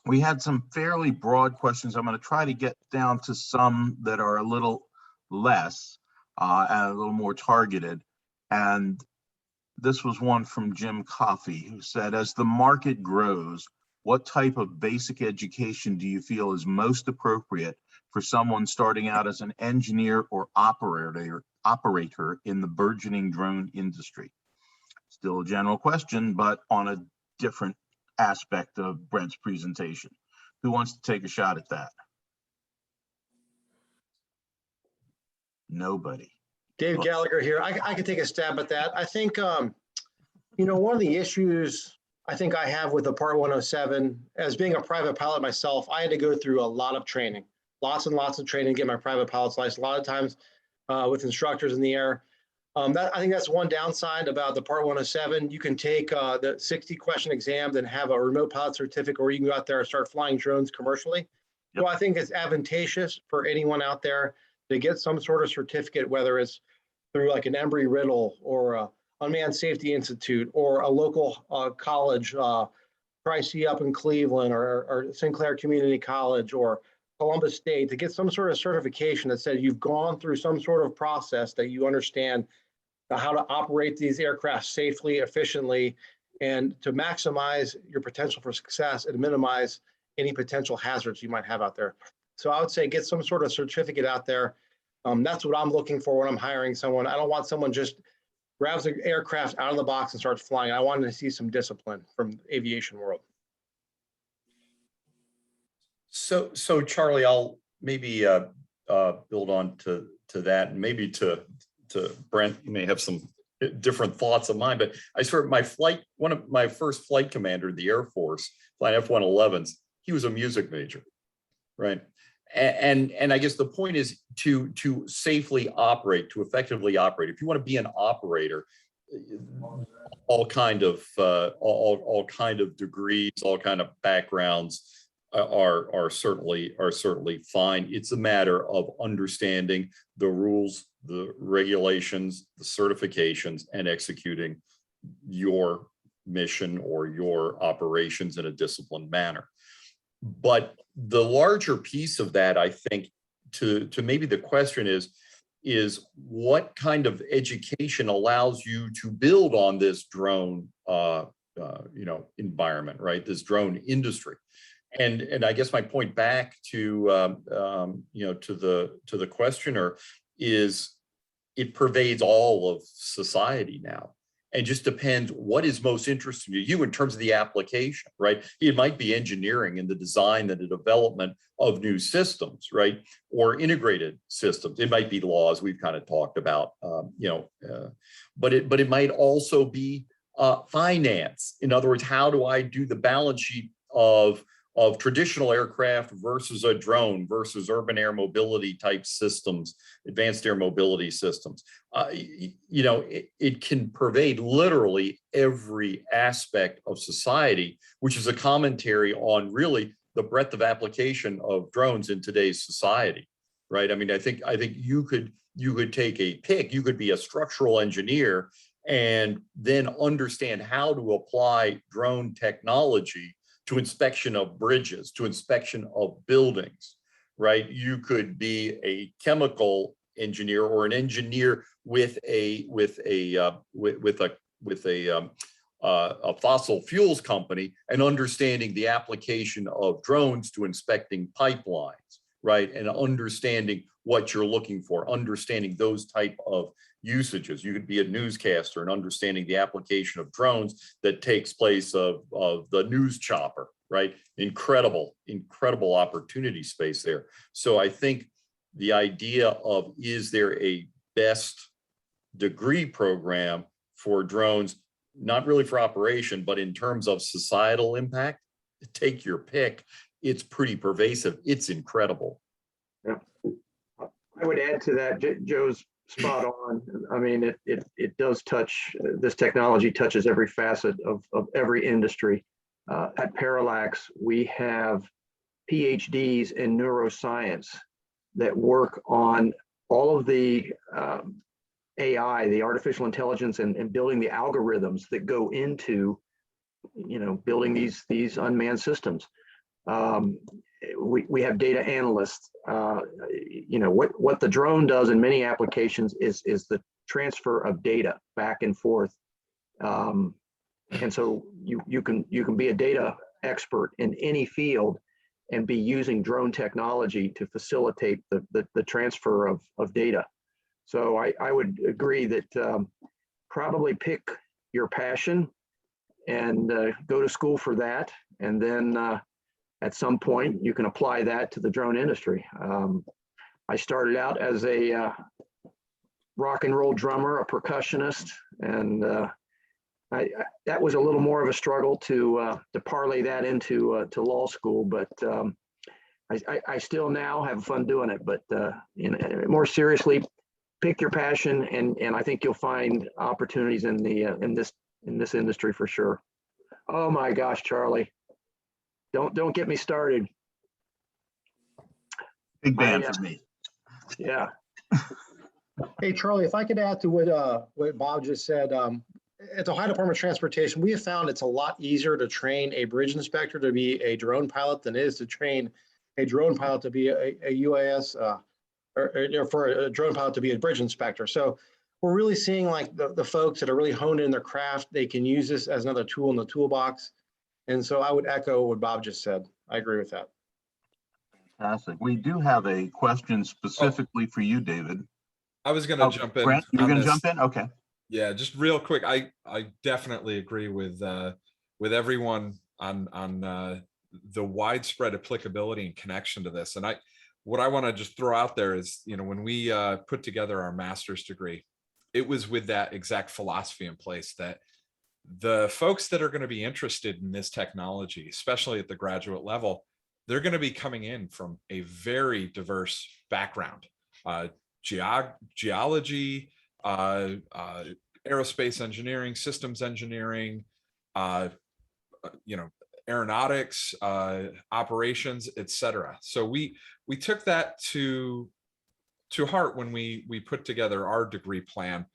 S4: We had some fairly broad questions. I'm going to try to get down to some that are a little less and a little more targeted. And this was one from Jim Coffey, who said, as the market grows, what type of basic education do you feel is most appropriate for someone starting out as an engineer or operator in the burgeoning drone industry? Still a general question, but on a different aspect of Brent's presentation. Who wants to take a shot at that? Nobody.
S7: Dave Gallagher here. I could take a stab at that. I think, one of the issues I think I have with the Part 107, as being a private pilot myself, I had to go through a lot of training, lots and lots of training to get my private pilot's license, a lot of times with instructors in the air. I think that's one downside about the Part 107. You can take the 60-question exam and have a remote pilot certificate, or you can go out there and start flying drones commercially. Yep. So I think it's advantageous for anyone out there to get some sort of certificate, whether it's through like an Embry-Riddle or a Unmanned Safety Institute or a local college, Tri-C up in Cleveland or Sinclair Community College or Columbus State, to get some sort of certification that says you've gone through some sort of process, that you understand how to operate these aircraft safely, efficiently, and to maximize your potential for success and minimize any potential hazards you might have out there. So I would say get some sort of certificate out there. That's what I'm looking for when I'm hiring someone. I don't want someone just grabs the aircraft out of the box and starts flying. I wanted to see some discipline from the aviation world.
S6: So Charlie, I'll maybe build on to that, and maybe to Brent, you may have some different thoughts of mine, but I swear one of my first flight commander in the Air Force, flying F-111s, he was a music major, right? And I guess the point is to safely operate, to effectively operate. If you want to be an operator, all kind of degrees, all kind of backgrounds are certainly fine. It's a matter of understanding the rules, the regulations, the certifications, and executing your mission or your operations in a disciplined manner. But the larger piece of that, I think, to maybe the question is what kind of education allows you to build on this drone environment, right? This drone industry. And I guess my point back to to the questioner is it pervades all of society now. And just depends what is most interesting to you in terms of the application, right? It might be engineering and the design and the development of new systems, right? Or integrated systems. It might be laws we've kind of talked about, but it might also be finance. In other words, how do I do the balance sheet of traditional aircraft versus a drone versus urban air mobility type systems, advanced air mobility systems. It can pervade literally every aspect of society, which is a commentary on really the breadth of application of drones in today's society, right? I mean, I think you could take a pick. You could be a structural engineer and then understand how to apply drone technology to inspection of bridges, to inspection of buildings, right? You could be a chemical engineer or an engineer with a fossil fuels company and understanding the application of drones to inspecting pipelines, right? And understanding what you're looking for, understanding those type of usages. You could be a newscaster and understanding the application of drones that takes place of the news chopper, right? Incredible opportunity space there. So I think the idea of, is there a best degree program for drones, not really for operation, but in terms of societal impact, take your pick. It's pretty pervasive. It's incredible.
S5: Yeah. I would add to that, Joe's spot on. I mean, it does touch, this technology touches every facet of every industry. At Parallax, we have PhDs in neuroscience that work on all of the AI, the artificial intelligence, and building the algorithms that go into, building these unmanned systems. We have data analysts. What the drone does in many applications is the transfer of data back and forth. And so you can be a data expert in any field and be using drone technology to facilitate the transfer of data. So I would agree that probably pick your passion and go to school for that. And then at some point you can apply that to the drone industry. I started out as a rock and roll drummer, a percussionist, and that was a little more of a struggle to parlay that into to law school, but I still now have fun doing it. But more seriously, pick your passion, and I think you'll find opportunities in this industry for sure. Oh my gosh, Charlie, don't get me started.
S4: Big band for me.
S5: Yeah.
S7: Hey, Charlie, if I could add to what Bob just said, at the Ohio Department of Transportation, we have found it's a lot easier to train a bridge inspector to be a drone pilot than it is to train a drone pilot to be a UAS, or for a drone pilot to be a bridge inspector. So we're really seeing like the folks that are really honed in their craft, they can use this as another tool in the toolbox. And so I would echo what Bob just said. I agree with that.
S4: Fantastic. We do have a question specifically for you, David.
S3: I was going to jump in.
S4: Brent, you're going to jump in? Okay.
S3: Yeah, just real quick. I definitely agree with everyone on the widespread applicability and connection to this. And what I want to just throw out there is, when we put together our master's degree, it was with that exact philosophy in place that the folks that are going to be interested in this technology, especially at the graduate level, they're going to be coming in from a very diverse background, geology, aerospace engineering, systems engineering, aeronautics, operations, etc. So we took that to heart when we put together our degree plan.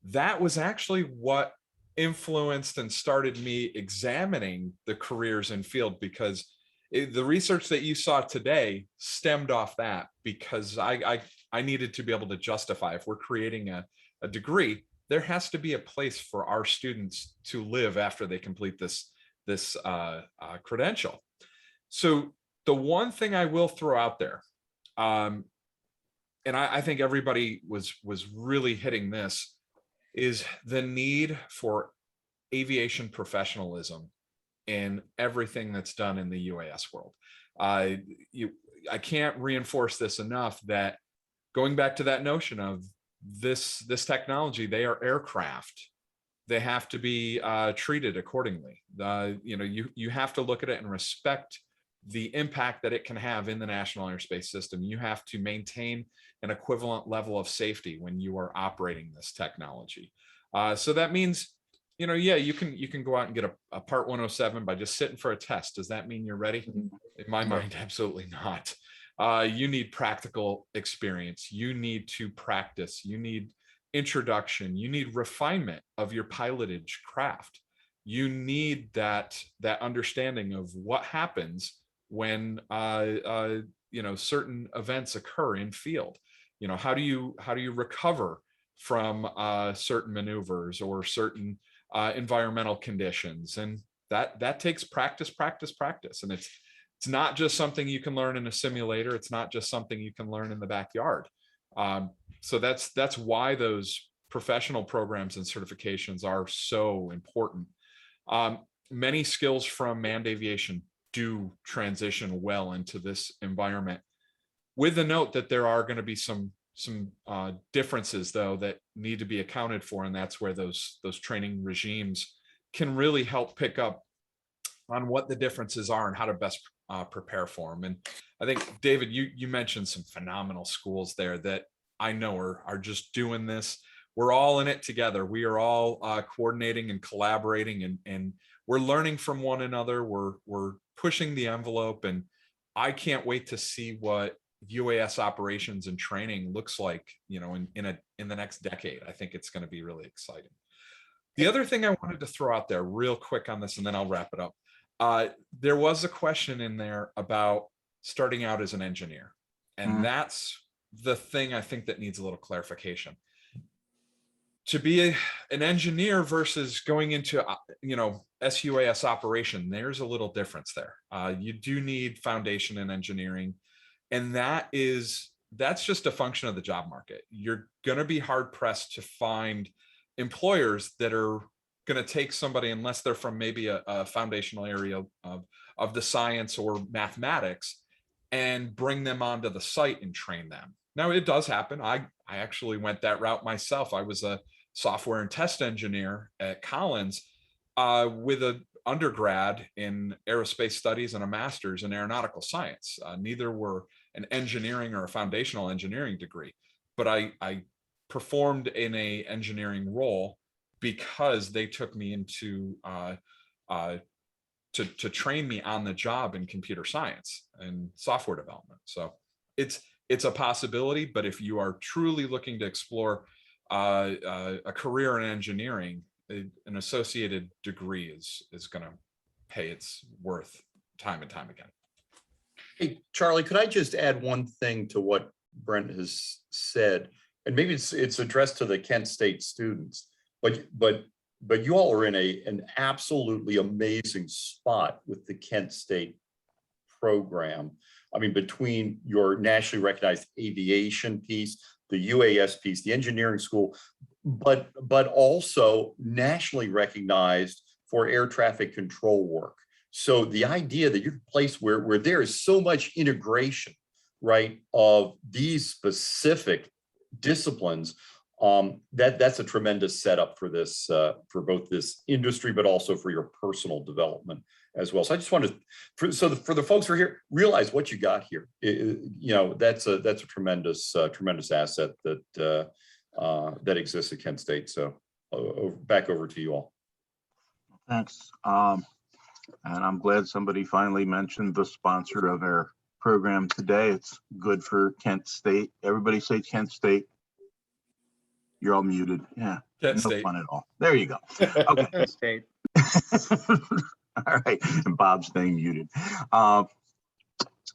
S3: That was actually what influenced and started me examining the careers in field, because the research that you saw today stemmed off that, because I needed to be able to justify, if we're creating a degree, there has to be a place for our students to live after they complete this credential. So the one thing I will throw out there, and I think everybody was really hitting this, is the need for aviation professionalism in everything that's done in the UAS world. I can't reinforce this enough, that going back to that notion of this technology, they are aircraft. They have to be treated accordingly. You have to look at it and respect the impact that it can have in the national airspace system. You have to maintain an equivalent level of safety when you are operating this technology. So that means, yeah, you can go out and get a Part 107 by just sitting for a test. Does that mean you're ready? In my mind, absolutely not. You need practical experience. You need to practice. You need introduction. You need refinement of your pilotage craft. You need that understanding of what happens when certain events occur in field. How do you recover from certain maneuvers or certain environmental conditions? And that takes practice. And it's not just something you can learn in a simulator. It's not just something you can learn in the backyard. So that's why those professional programs and certifications are so important. Many skills from manned aviation do transition well into this environment, with the note that there are going to be some differences, though, that need to be accounted for, and that's where those training regimes can really help pick up what the differences are and how to best prepare for them. And I think, David, you mentioned some phenomenal schools there that I know are just doing this. We're all in it together. We are all coordinating and collaborating, and we're learning from one another. We're pushing the envelope, and I can't wait to see what UAS operations and training looks like, in the next decade. I think it's going to be really exciting. The other thing I wanted to throw out there real quick on this, and then I'll wrap it up. There was a question in there about starting out as an engineer, and that's the thing I think that needs a little clarification. To be an engineer versus going into, SUAS operation, there's a little difference there. You do need foundation in engineering, and that's just a function of the job market. You're going to be hard pressed to find employers that are going to take somebody, unless they're from maybe a foundational area of the science or mathematics, and bring them onto the site and train them. Now, it does happen. I actually went that route myself. I was a software and test engineer at Collins with an undergrad in aerospace studies and a master's in aeronautical science. Neither were an engineering or a foundational engineering degree, but I performed in a engineering role because they took me into to train me on the job in computer science and software development. So it's a possibility, but if you are truly looking to explore a career in engineering, an associated degree is going to pay its worth time and time again.
S6: Hey, Charlie, could I just add one thing to what Brent has said? And maybe it's addressed to the Kent State students, but you all are in an absolutely amazing spot with the Kent State program. I mean, between your nationally recognized aviation piece, the UAS piece, the engineering school, but also nationally recognized for air traffic control work. So the idea that you're a place where there is so much integration, right, of these specific disciplines, that's a tremendous setup for this, for both this industry, but also for your personal development as well. So I just wanted for the folks who are here, realize what you got here. That's a tremendous asset that that exists at Kent State. So back over to you all.
S4: Thanks. And I'm glad somebody finally mentioned the sponsor of our program today. It's good for Kent State. Everybody say Kent State. You're all muted. Yeah,
S3: Kent
S4: no
S3: State.
S4: fun at all. There you go. Okay.
S7: Kent State.
S4: All right, and Bob's staying muted. All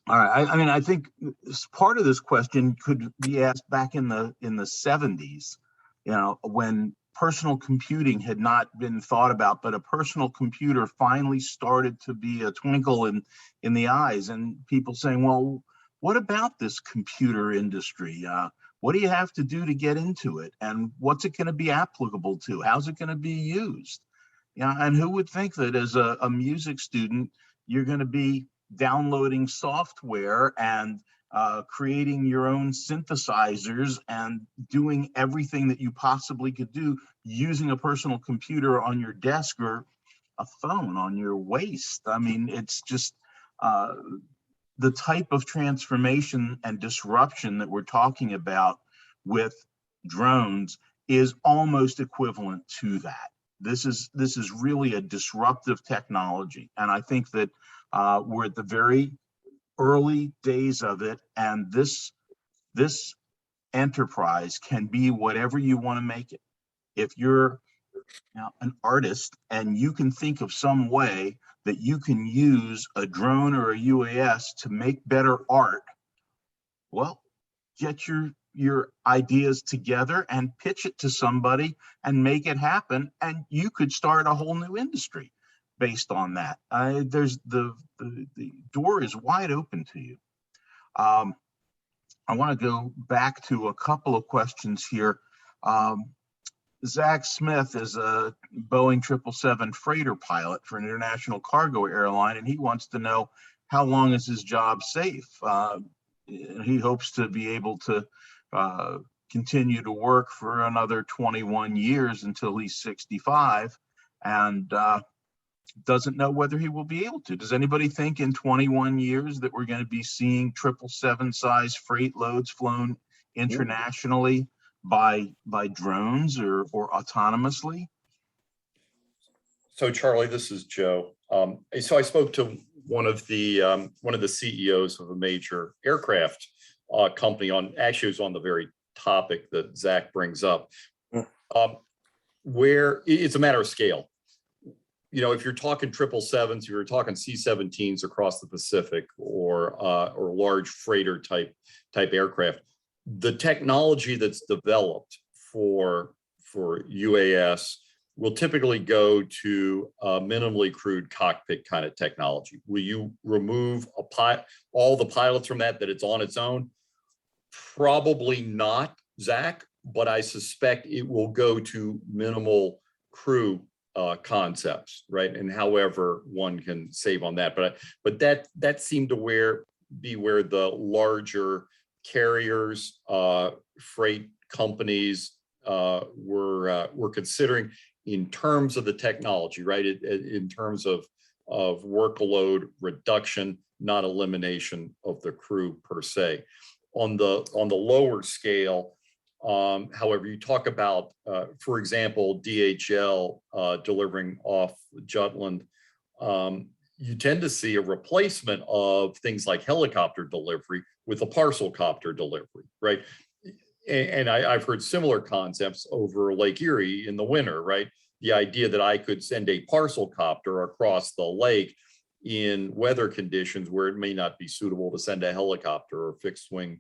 S4: right, I mean, I think part of this question could be asked back in the 70s, when personal computing had not been thought about, but a personal computer finally started to be a twinkle in the eyes, and people saying, well, what about this computer industry? What do you have to do to get into it? And what's it going to be applicable to? How's it going to be used? And who would think that as a music student, you're going to be downloading software and creating your own synthesizers and doing everything that you possibly could do using a personal computer on your desk or a phone on your waist. I mean, it's just the type of transformation and disruption that we're talking about with drones is almost equivalent to that. This is really a disruptive technology, and I think that we're at the very early days of it, and this enterprise can be whatever you want to make it. If you're an artist and you can think of some way that you can use a drone or a UAS to make better art, well, get your ideas together and pitch it to somebody and make it happen, and you could start a whole new industry based on that. There's the door is wide open to you. I want to go back to a couple of questions here. Zach Smith is a Boeing 777 freighter pilot for an international cargo airline, and he wants to know how long is his job safe. He hopes to be able to continue to work for another 21 years until he's 65. And doesn't know whether he will be able to. Does anybody think in 21 years that we're going to be seeing 777 size freight loads flown internationally by drones or autonomously?
S6: So Charlie, this is Joe. So I spoke to one of the CEOs of a major aircraft company actually it was on the very topic that Zach brings up, where it's a matter of scale. If you're talking 777s, you're talking C-17s across the Pacific or large freighter type aircraft, the technology that's developed for UAS will typically go to a minimally crewed cockpit kind of technology. Will you remove all the pilots from that it's on its own? Probably not, Zach, but I suspect it will go to minimal crew concepts, right? And however one can save on that, but that seemed to be where the larger carriers, freight companies were considering in terms of the technology, right? In terms of workload reduction, not elimination of the crew per se. On the lower scale, however, you talk about, for example, DHL delivering off Jutland, you tend to see a replacement of things like helicopter delivery with a parcel copter delivery, right? And I've heard similar concepts over Lake Erie in the winter, right? The idea that I could send a parcel copter across the lake in weather conditions where it may not be suitable to send a helicopter or fixed wing,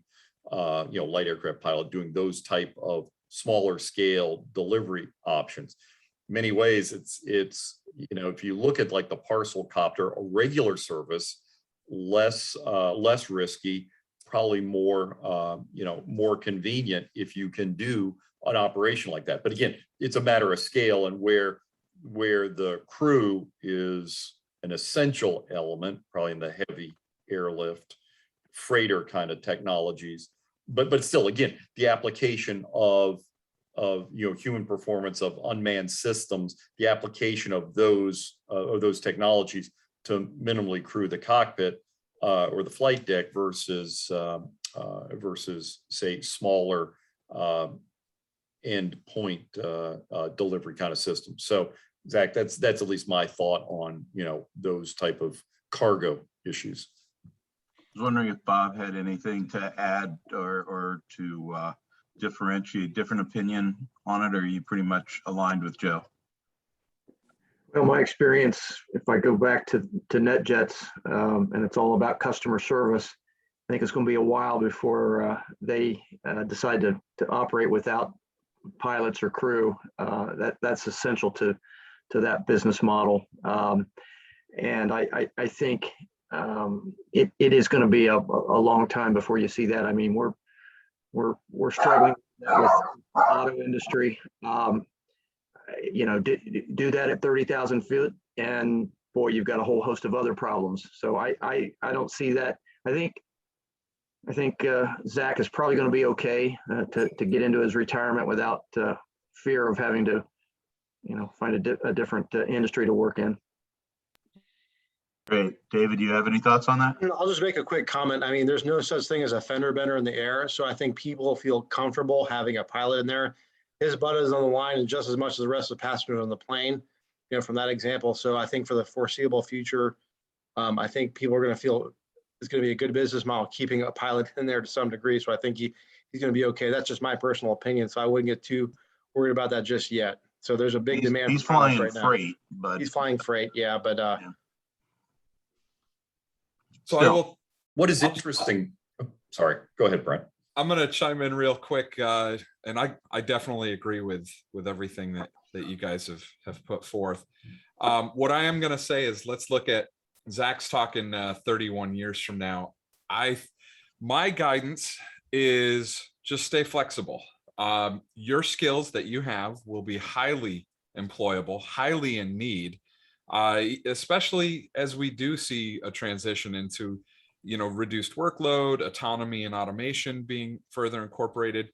S6: light aircraft pilot doing those type of smaller scale delivery options. In many ways, it's if you look at like the parcel copter, a regular service, less risky, probably more convenient if you can do an operation like that. But again, it's a matter of scale and where the crew is an essential element, probably in the heavy airlift, freighter kind of technologies. But still, again, the application of human performance of unmanned systems, the application of those technologies to minimally crew the cockpit or the flight deck versus say smaller end point delivery kind of systems. So Zach, that's at least my thought on those type of cargo issues.
S4: I was wondering if Bob had anything to add or to differentiate different opinion on it, or are you pretty much aligned with Joe?
S5: Well, my experience, if I go back to NetJets, and it's all about customer service, I think it's going to be a while before they decide to operate without pilots or crew. That's essential to that business model. And I think it is going to be a long time before you see that. I mean, we're struggling with the auto industry. Do that at 30,000 feet, and boy, you've got a whole host of other problems. So I don't see that. I think Zach is probably going to be okay to get into his retirement without fear of having to, find a different industry to work in.
S4: Great. David, do you have any thoughts on that?
S7: I'll just make a quick comment. I mean, there's no such thing as a fender bender in the air. So I think people feel comfortable having a pilot in there. His butt is on the line and just as much as the rest of the passengers on the plane, from that example. So I think for the foreseeable future, I think people are going to feel it's going to be a good business model keeping a pilot in there to some degree. So I think he's going to be okay. That's just my personal opinion. So I wouldn't get too worried about that just yet. So there's a big demand.
S4: He's flying right freight, but
S7: he's flying freight. Yeah, but
S4: yeah.
S3: So
S4: Still,
S6: what is interesting? Sorry, go ahead, Brent.
S3: I'm going to chime in real quick, and I definitely agree with everything that you guys have put forth. What I am going to say is let's look at Zach's talking 31 years from now. My guidance is just stay flexible. Your skills that you have will be highly employable, highly in need, especially as we do see a transition into reduced workload, autonomy and automation being further incorporated.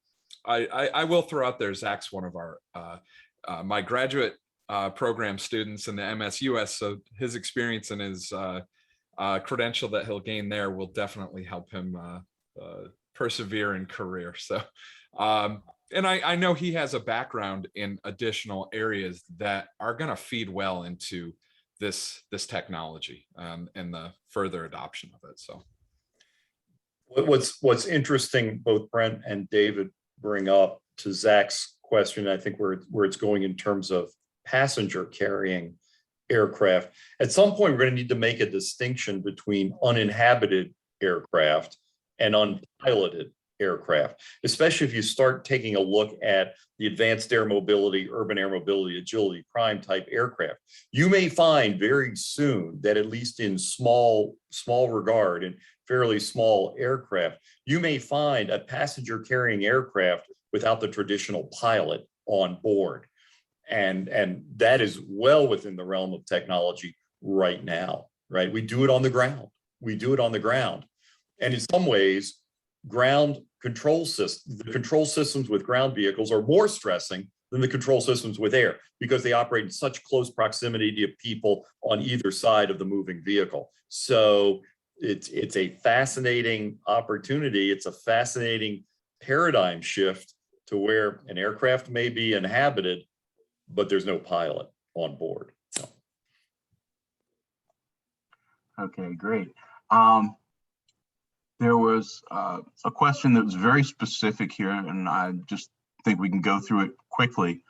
S3: I will throw out there, Zach's one of our my graduate program students in the MSUS. So his experience and his credential that he'll gain there will definitely help him persevere in career. So, and I know he has a background in additional areas that are going to feed well into this technology and the further adoption of it. So,
S6: what's interesting, both Brent and David bring up to Zach's question, I think where it's going in terms of passenger carrying aircraft. At some point, we're going to need to make a distinction between uninhabited aircraft and unpiloted aircraft, especially if you start taking a look at the advanced air mobility, urban air mobility, agility prime type aircraft. You may find very soon that, at least in small regard and fairly small aircraft, you may find a passenger carrying aircraft without the traditional pilot on board. And that is well within the realm of technology right now, right? We do it on the ground. We do it on the ground. And in some ways, ground control systems, the control systems with ground vehicles are more stressing than the control systems with air, because they operate in such close proximity to people on either side of the moving vehicle. So it's a fascinating opportunity. It's a fascinating paradigm shift to where an aircraft may be inhabited, but there's no pilot on board. So.
S4: Okay, great. There was a question that was very specific here, and I just think we can go through it quickly.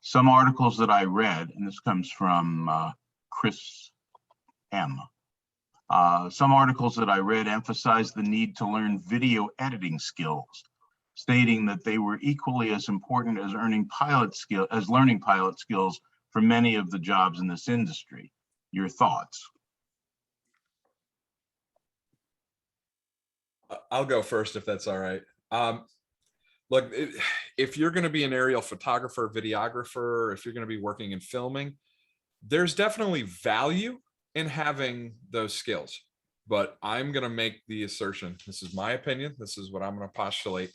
S4: Some articles that I read, and this comes from Chris M. Some articles that I read emphasized the need to learn video editing skills, stating that they were equally as important as learning pilot skills for many of the jobs in this industry. Your thoughts?
S3: I'll go first if that's all right. Look, if you're going to be an aerial photographer, videographer, if you're going to be working in filming, there's definitely value in having those skills. But I'm going to make the assertion, this is my opinion, this is what I'm going to postulate,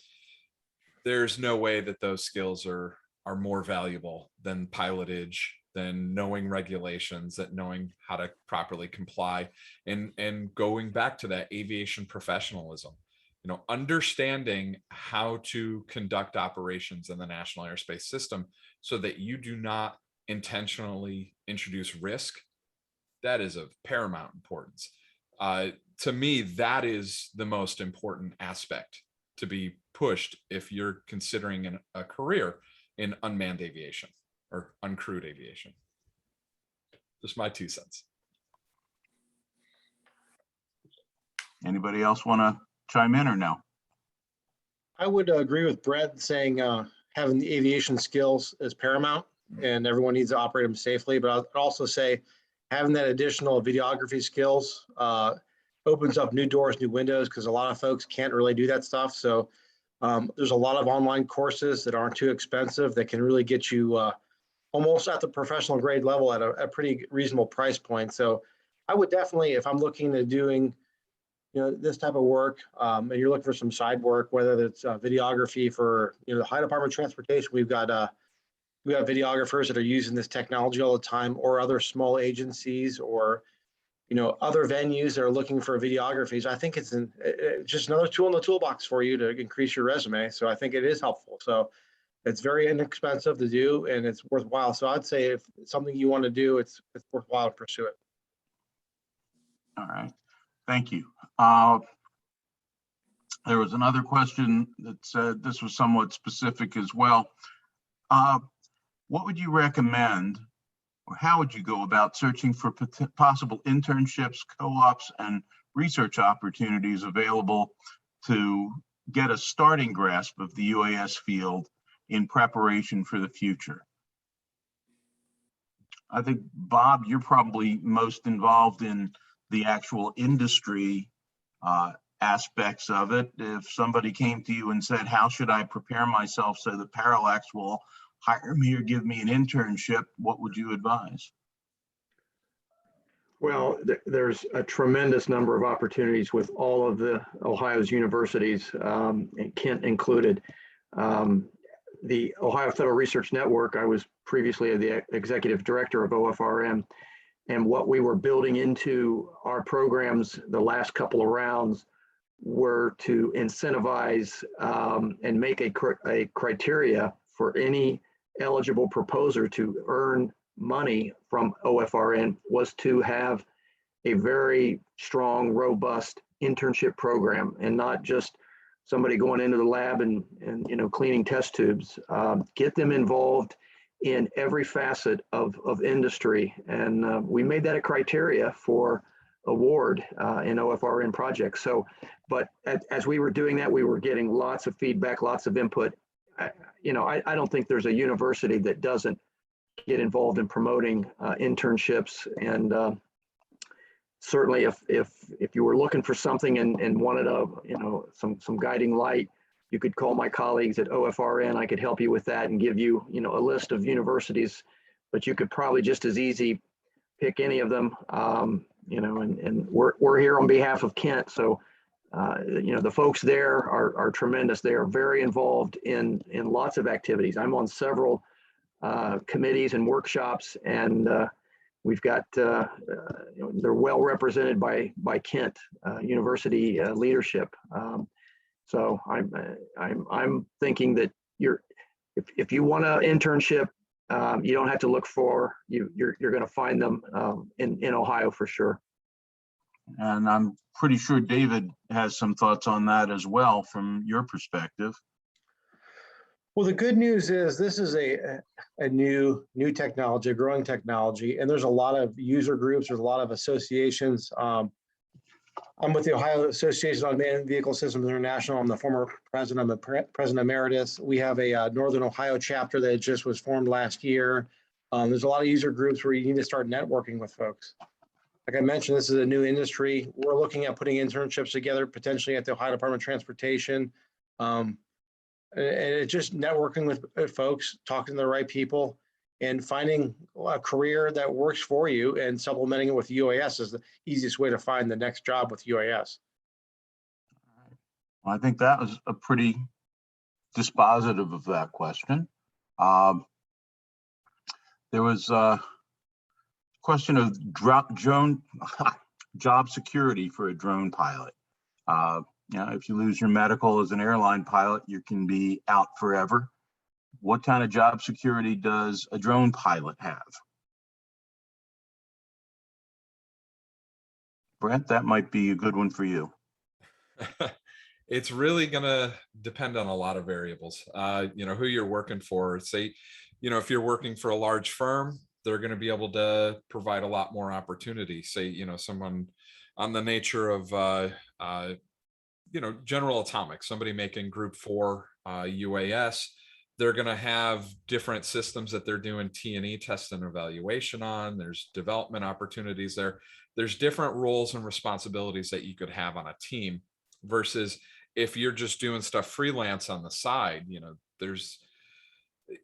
S3: there's no way that those skills are more valuable than pilotage, than knowing regulations, that knowing how to properly comply, and going back to that aviation professionalism, you know, understanding how to conduct operations in the national airspace system so that you do not intentionally introduce risk. That is of paramount importance. To me, that is the most important aspect to be pushed if you're considering a career in unmanned aviation or uncrewed aviation. Just my 2 cents.
S4: Anybody else want to chime in or no?
S7: I would agree with Brett saying having the aviation skills is paramount and everyone needs to operate them safely. But I'd also say having that additional videography skills opens up new doors, new windows, because a lot of folks can't really do that stuff. So there's a lot of online courses that aren't too expensive that can really get you almost at the professional grade level at a pretty reasonable price point. So I would definitely, if I'm looking at doing, you know, this type of work, and you're looking for some side work, whether it's videography for, you know, the High Department of Transportation, we have videographers that are using this technology all the time, or other small agencies, or, you know, other venues that are looking for videographies. I think it's just another tool in the toolbox for you to increase your resume. So I think it is helpful. So it's very inexpensive to do and it's worthwhile. So I'd say if it's something you want to do, it's worthwhile to pursue it.
S4: All right, thank you. There was another question that said, this was somewhat specific as well. What would you recommend, or how would you go about searching for possible internships, co-ops, and research opportunities available to get a starting grasp of the UAS field in preparation for the future? I think, Bob, you're probably most involved in the actual industry aspects of it. If somebody came to you and said, how should I prepare myself so that Parallax will hire me or give me an internship, what would you advise?
S5: Well, there's a tremendous number of opportunities with all of the Ohio's universities, and Kent included. The Ohio Federal Research Network, I was previously the executive director of OFRM. And what we were building into our programs the last couple of rounds were to incentivize and make a criteria for any eligible proposer to earn money from OFRN was to have a very strong, robust internship program, and not just somebody going into the lab and cleaning test tubes. Get them involved in every facet of industry. And we made that a criteria for award in OFRN projects. So, but as we were doing that, we were getting lots of feedback, lots of input. I don't think there's a university that doesn't get involved in promoting internships. And certainly if you were looking for something and wanted some guiding light, you could call my colleagues at OFRN. I could help you with that and give you, a list of universities, but you could probably just as easy pick any of them, and we're here on behalf of Kent. So, the folks there are tremendous. They are very involved in lots of activities. I'm on several committees and workshops, and we've got, they're well represented by Kent University leadership. So I'm thinking that if you want an internship, you don't have to look for, you're going to find them in Ohio for sure.
S4: And I'm pretty sure David has some thoughts on that as well from your perspective.
S7: Well, the good news is this is a new technology, a growing technology, and there's a lot of user groups, there's a lot of associations. I'm with the Ohio Association of Unmanned Vehicle Systems International. I'm the former president. I'm the president emeritus. We have a Northern Ohio chapter that just was formed last year. There's a lot of user groups where you need to start networking with folks. Like I mentioned, this is a new industry. We're looking at putting internships together, potentially at the Ohio Department of Transportation. And it's just networking with folks, talking to the right people, and finding a career that works for you and supplementing it with UAS is the easiest way to find the next job with UAS.
S4: Well, I think that was a pretty dispositive of that question. There was a question of drone job security for a drone pilot. If you lose your medical as an airline pilot, you can be out forever. What kind of job security does a drone pilot have? Brent, that might be a good one for you.
S3: It's really going to depend on a lot of variables. Who you're working for. Say, if you're working for a large firm, they're going to be able to provide a lot more opportunity. Say, someone on the nature of, General Atomics, somebody making Group 4 UAS, they're going to have different systems that they're doing T&E test and evaluation on. There's development opportunities there. There's different roles and responsibilities that you could have on a team versus if you're just doing stuff freelance on the side.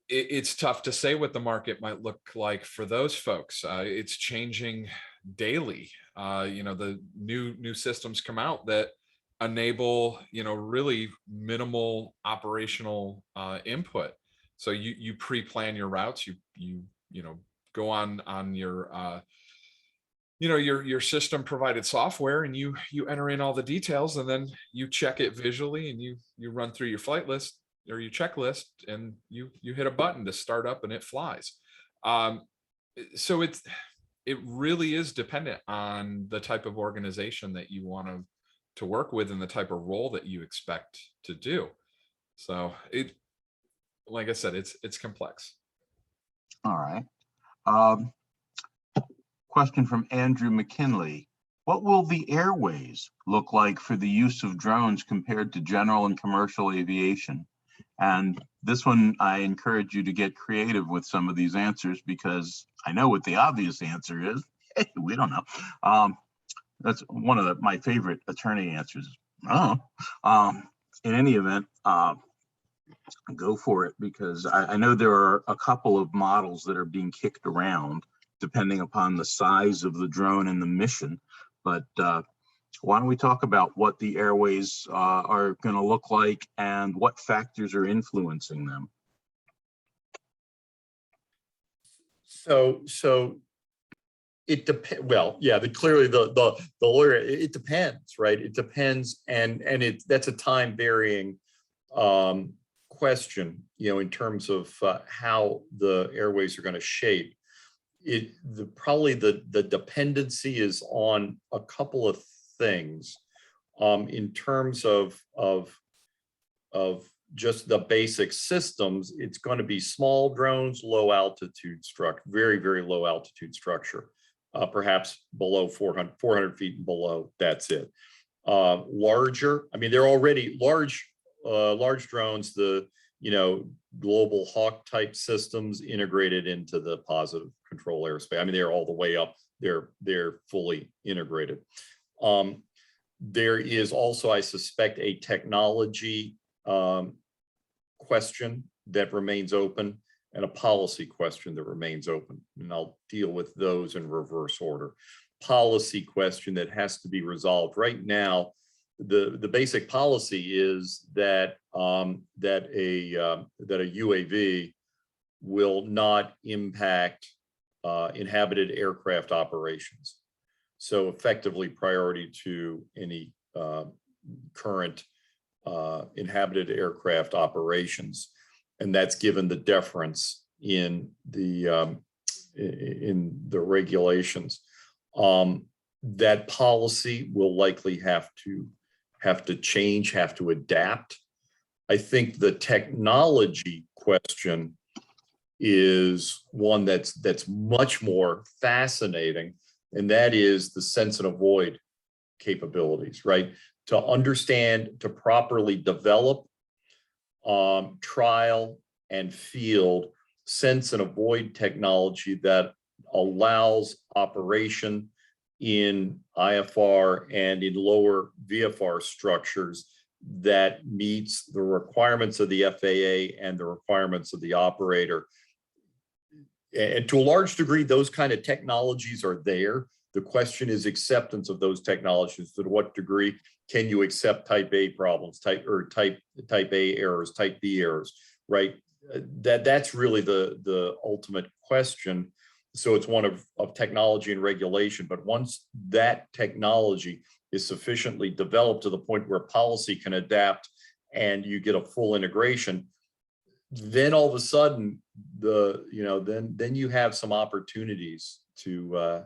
S3: It's tough to say what the market might look like for those folks. It's changing daily. The new systems come out that enable really minimal operational input. So you pre-plan your routes, you go on your your system provided software, and you enter in all the details, and then you check it visually, and you run through your flight list or your checklist, and you hit a button to start up and it flies. So it really is dependent on the type of organization that you want to work with and the type of role that you expect to do. So like I said, it's complex.
S4: All right. Question from Andrew McKinley. What will the airways look like for the use of drones compared to general and commercial aviation? And this one, I encourage you to get creative with some of these answers, because I know what the obvious answer is. We don't know. That's one of my favorite attorney answers. In any event, go for it, because I know there are a couple of models that are being kicked around depending upon the size of the drone and the mission. But why don't we talk about what the airways are going to look like and what factors are influencing them?
S6: So it depends. Well, yeah, clearly the lawyer, it depends, right? It depends, and that's a time varying question, in terms of how the airways are going to shape. Probably the dependency is on a couple of things, in terms of just the basic systems. It's going to be small drones, low altitude structure, very, very low altitude structure, perhaps below 400 feet and below. That's it. Larger, I mean, they're already large drones, the, global Hawk type systems integrated into the positive control airspace. I mean, they're all the way up. They're fully integrated. There is also, I suspect, a technology question that remains open, and a policy question that remains open. And I'll deal with those in reverse order. Policy question that has to be resolved right now. The basic policy is that that a UAV will not impact inhabited aircraft operations. So effectively priority to any current inhabited aircraft operations, and that's given the deference in the regulations. That policy will likely have to change, have to adapt. I think the technology question is one that's much more fascinating, and that is the sense and avoid capabilities, right? To understand, to properly develop, trial and field sense and avoid technology that allows operation in IFR and in lower VFR structures that meets the requirements of the FAA and the requirements of the operator. And to a large degree, those kind of technologies are there. The question is acceptance of those technologies. To what degree can you accept type A problems, type A errors, type B errors, right? That's really the ultimate question. So it's one of technology and regulation. But once that technology is sufficiently developed to the point where policy can adapt and you get a full integration, then all of a sudden then you have some opportunities to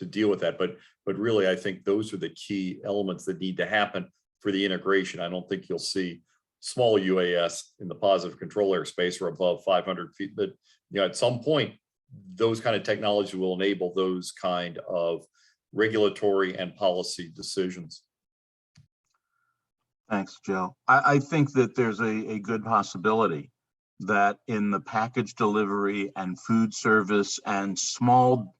S6: deal with that. But really, I think those are the key elements that need to happen for the integration. I don't think you'll see small UAS in the positive control airspace or above 500 feet. But at some point, those kind of technology will enable those kind of regulatory and policy decisions.
S4: Thanks, Joe. I think that there's a good possibility that in the package delivery and food service and small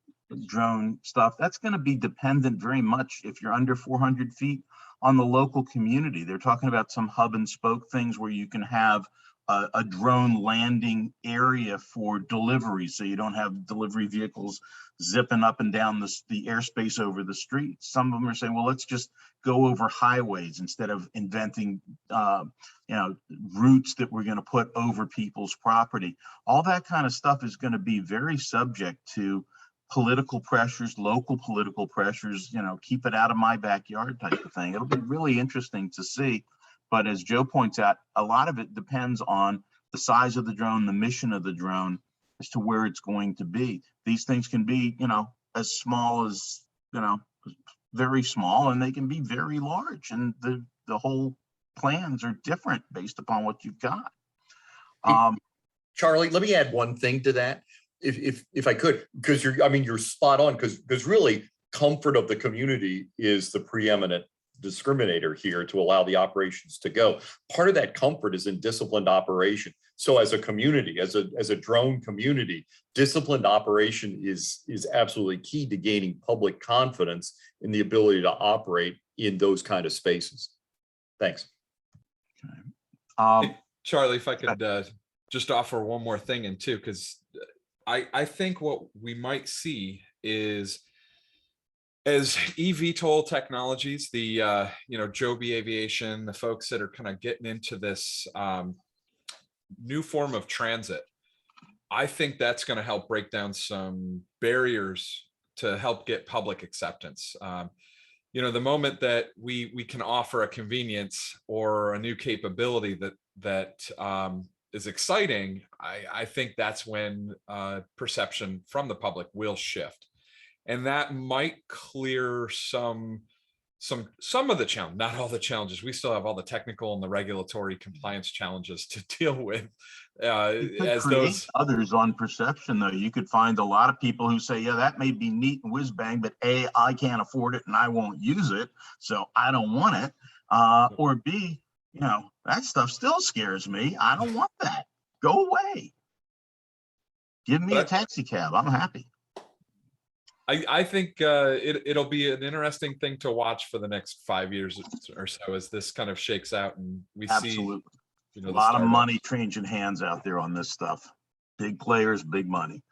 S4: drone stuff, that's going to be dependent very much, if you're under 400 feet, on the local community. They're talking about some hub and spoke things where you can have a drone landing area for delivery, so you don't have delivery vehicles zipping up and down the airspace over the street. Some of them are saying, well, let's just go over highways instead of inventing routes that we're going to put over people's property. All that kind of stuff is going to be very subject to political pressures, local political pressures, keep it out of my backyard type of thing. It'll be really interesting to see. But as Joe points out, a lot of it depends on the size of the drone, the mission of the drone, as to where it's going to be. These things can be, as small as, very small, and they can be very large. And the whole plans are different based upon what you've got.
S6: Charlie, let me add one thing to that, if I could, because you're spot on, because really comfort of the community is the preeminent discriminator here to allow the operations to go. Part of that comfort is in disciplined operation. So as a community, as a drone community, disciplined operation is absolutely key to gaining public confidence in the ability to operate in those kind of spaces. Thanks.
S3: Hey, Charlie, if I could just offer one more thing in too, because I think what we might see is, as eVTOL technologies, the Joby Aviation, the folks that are kind of getting into this new form of transit, I think that's going to help break down some barriers to help get public acceptance. You know, the moment that we can offer a convenience or a new capability that is exciting, I think that's when perception from the public will shift, and that might clear some of the challenge, not all the challenges. We still have all the technical and the regulatory compliance challenges to deal with.
S4: You could
S3: As
S4: create
S3: those
S4: others on perception, though. You could find a lot of people who say, yeah, that may be neat and whiz bang, but A, I can't afford it and I won't use it, so I don't want it. Or B, you know, that stuff still scares me. I don't want that. Go away. Give me a taxi cab. I'm happy.
S3: I think it'll be an interesting thing to watch for the next 5 years or so as this kind of shakes out and we
S4: Absolutely.
S3: see, you know,
S4: A lot of money changing hands out there on this stuff. Big players, big money.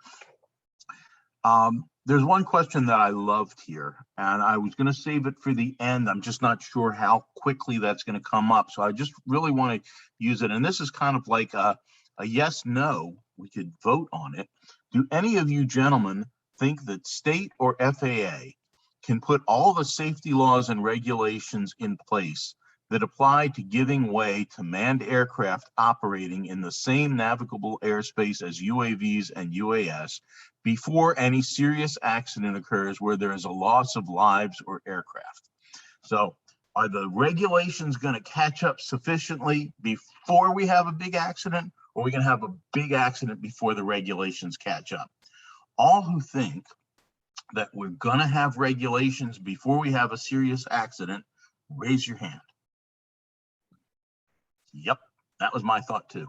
S4: There's one question that I loved here, and I was going to save it for the end. I'm just not sure how quickly that's going to come up. So I just really want to use it. And this is kind of like a yes, no. We could vote on it. Do any of you gentlemen think that state or FAA can put all the safety laws and regulations in place that apply to giving way to manned aircraft operating in the same navigable airspace as UAVs and UAS before any serious accident occurs where there is a loss of lives or aircraft? So are the regulations going to catch up sufficiently before we have a big accident, or are we going to have a big accident before the regulations catch up? All who think that we're going to have regulations before we have a serious accident, raise your hand. Yep, that was my thought too.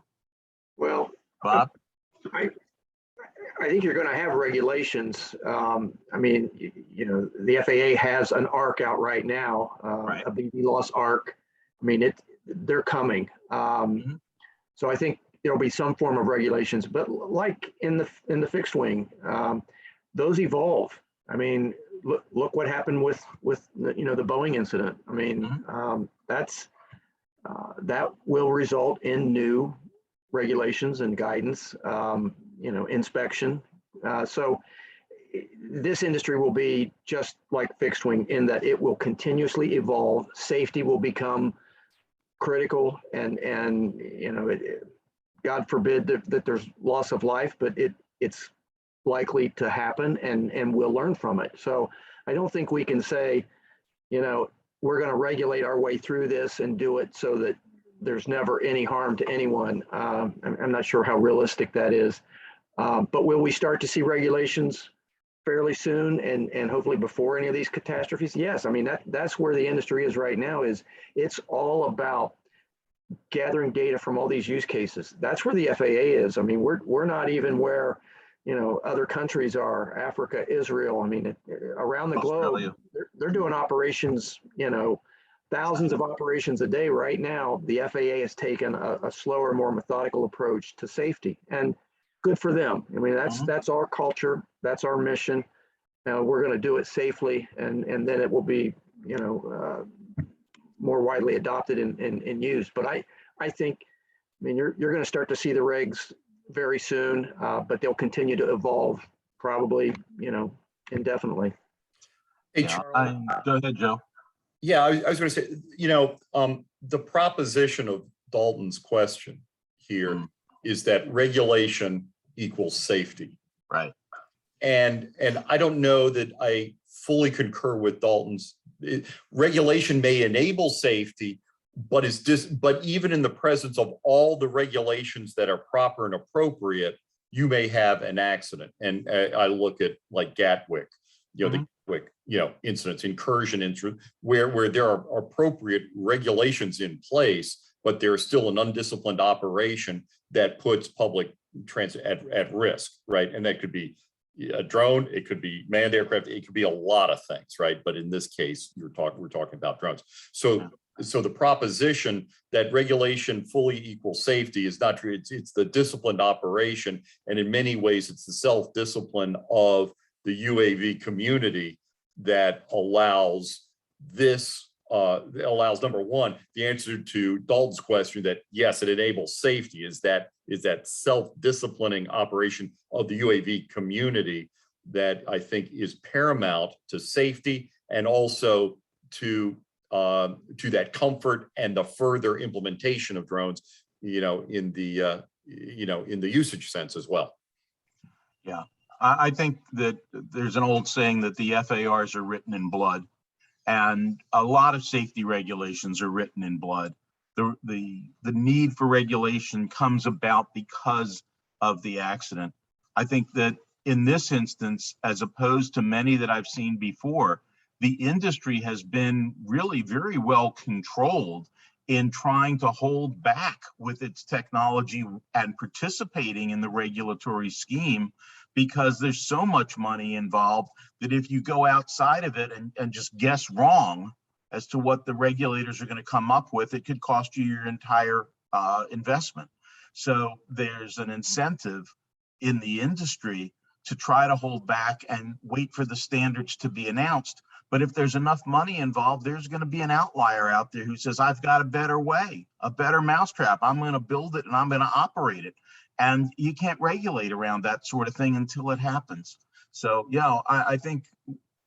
S5: Well,
S4: Bob?
S5: I think you're going to have regulations. I mean, you know, the FAA has an ARC out right now,
S4: Right.
S5: a BB loss ARC. I mean, they're coming. So I think there'll be some form of regulations, but like in the fixed wing, those evolve. I mean, look what happened with you know, the Boeing incident. I mean, that will result in new regulations and guidance, you know, inspection. So this industry will be just like fixed wing in that it will continuously evolve. Safety will become critical, and you know, God forbid that there's loss of life, but it's likely to happen, and we'll learn from it. So I don't think we can say, you know, we're going to regulate our way through this and do it so that there's never any harm to anyone. I'm not sure how realistic that is, but will we start to see regulations fairly soon, and hopefully before any of these catastrophes? Yes. I mean, that's where the industry is right now. Is it's all about gathering data from all these use cases. That's where the FAA is. I mean, we're not even where, you know, other countries are, Africa, Israel. I mean, around the globe, they're doing operations, you know, thousands of operations a day right now. The FAA has taken a slower, more methodical approach to safety, and good for them. I mean, that's our culture. That's our mission. We're going to do it safely, and then it will be, you know, more widely adopted and used. But I think, I mean, you're going to start to see the regs very soon, but they'll continue to evolve probably, you know, indefinitely.
S6: Hey,
S4: Yeah,
S6: Charlie,
S4: go ahead, Joe.
S6: yeah, I was going to say, you know, the proposition of Dalton's question here is that regulation equals safety.
S4: Right.
S6: And I don't know that I fully concur with Dalton's. Regulation may enable safety, but but even in the presence of all the regulations that are proper and appropriate, you may have an accident. And I look at like Gatwick, you know, the Gatwick, you know, incidents, incursion incident, where there are appropriate regulations in place, but there's still an undisciplined operation that puts public transit at risk, right? And that could be a drone, it could be manned aircraft, it could be a lot of things, right? But in this case, we're talking about drones. So the proposition that regulation fully equals safety is not true. It's the disciplined operation, and in many ways, it's the self-discipline of the UAV community that allows this allows, number one, the answer to Dalton's question that yes, it enables safety, is that self-disciplining operation of the UAV community that I think is paramount to safety and also to that comfort and the further implementation of drones, in the usage sense as well.
S4: Yeah, I think that there's an old saying that the FARs are written in blood, and a lot of safety regulations are written in blood. The need for regulation comes about because of the accident. I think that in this instance, as opposed to many that I've seen before, the industry has been really very well controlled in trying to hold back with its technology and participating in the regulatory scheme, because there's so much money involved that if you go outside of it and just guess wrong as to what the regulators are going to come up with, it could cost you your entire investment. So there's an incentive in the industry to try to hold back and wait for the standards to be announced. But if there's enough money involved, there's going to be an outlier out there who says, I've got a better way, a better mousetrap. I'm going to build it and I'm going to operate it. And you can't regulate around that sort of thing until it happens. So, yeah, I think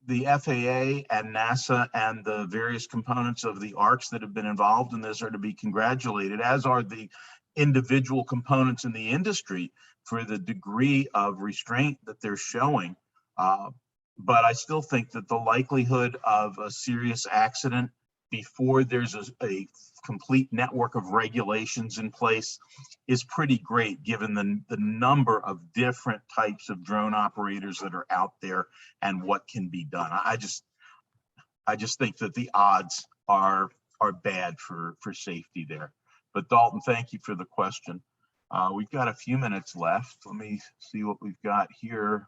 S4: the FAA and NASA and the various components of the ARCs that have been involved in this are to be congratulated, as are the individual components in the industry for the degree of restraint that they're showing. But I still think that the likelihood of a serious accident before there's a complete network of regulations in place is pretty great, given the number of different types of drone operators that are out there and what can be done. I just think that the odds are bad for safety there. But Dalton, thank you for the question. We've got a few minutes left. Let me see what we've got here.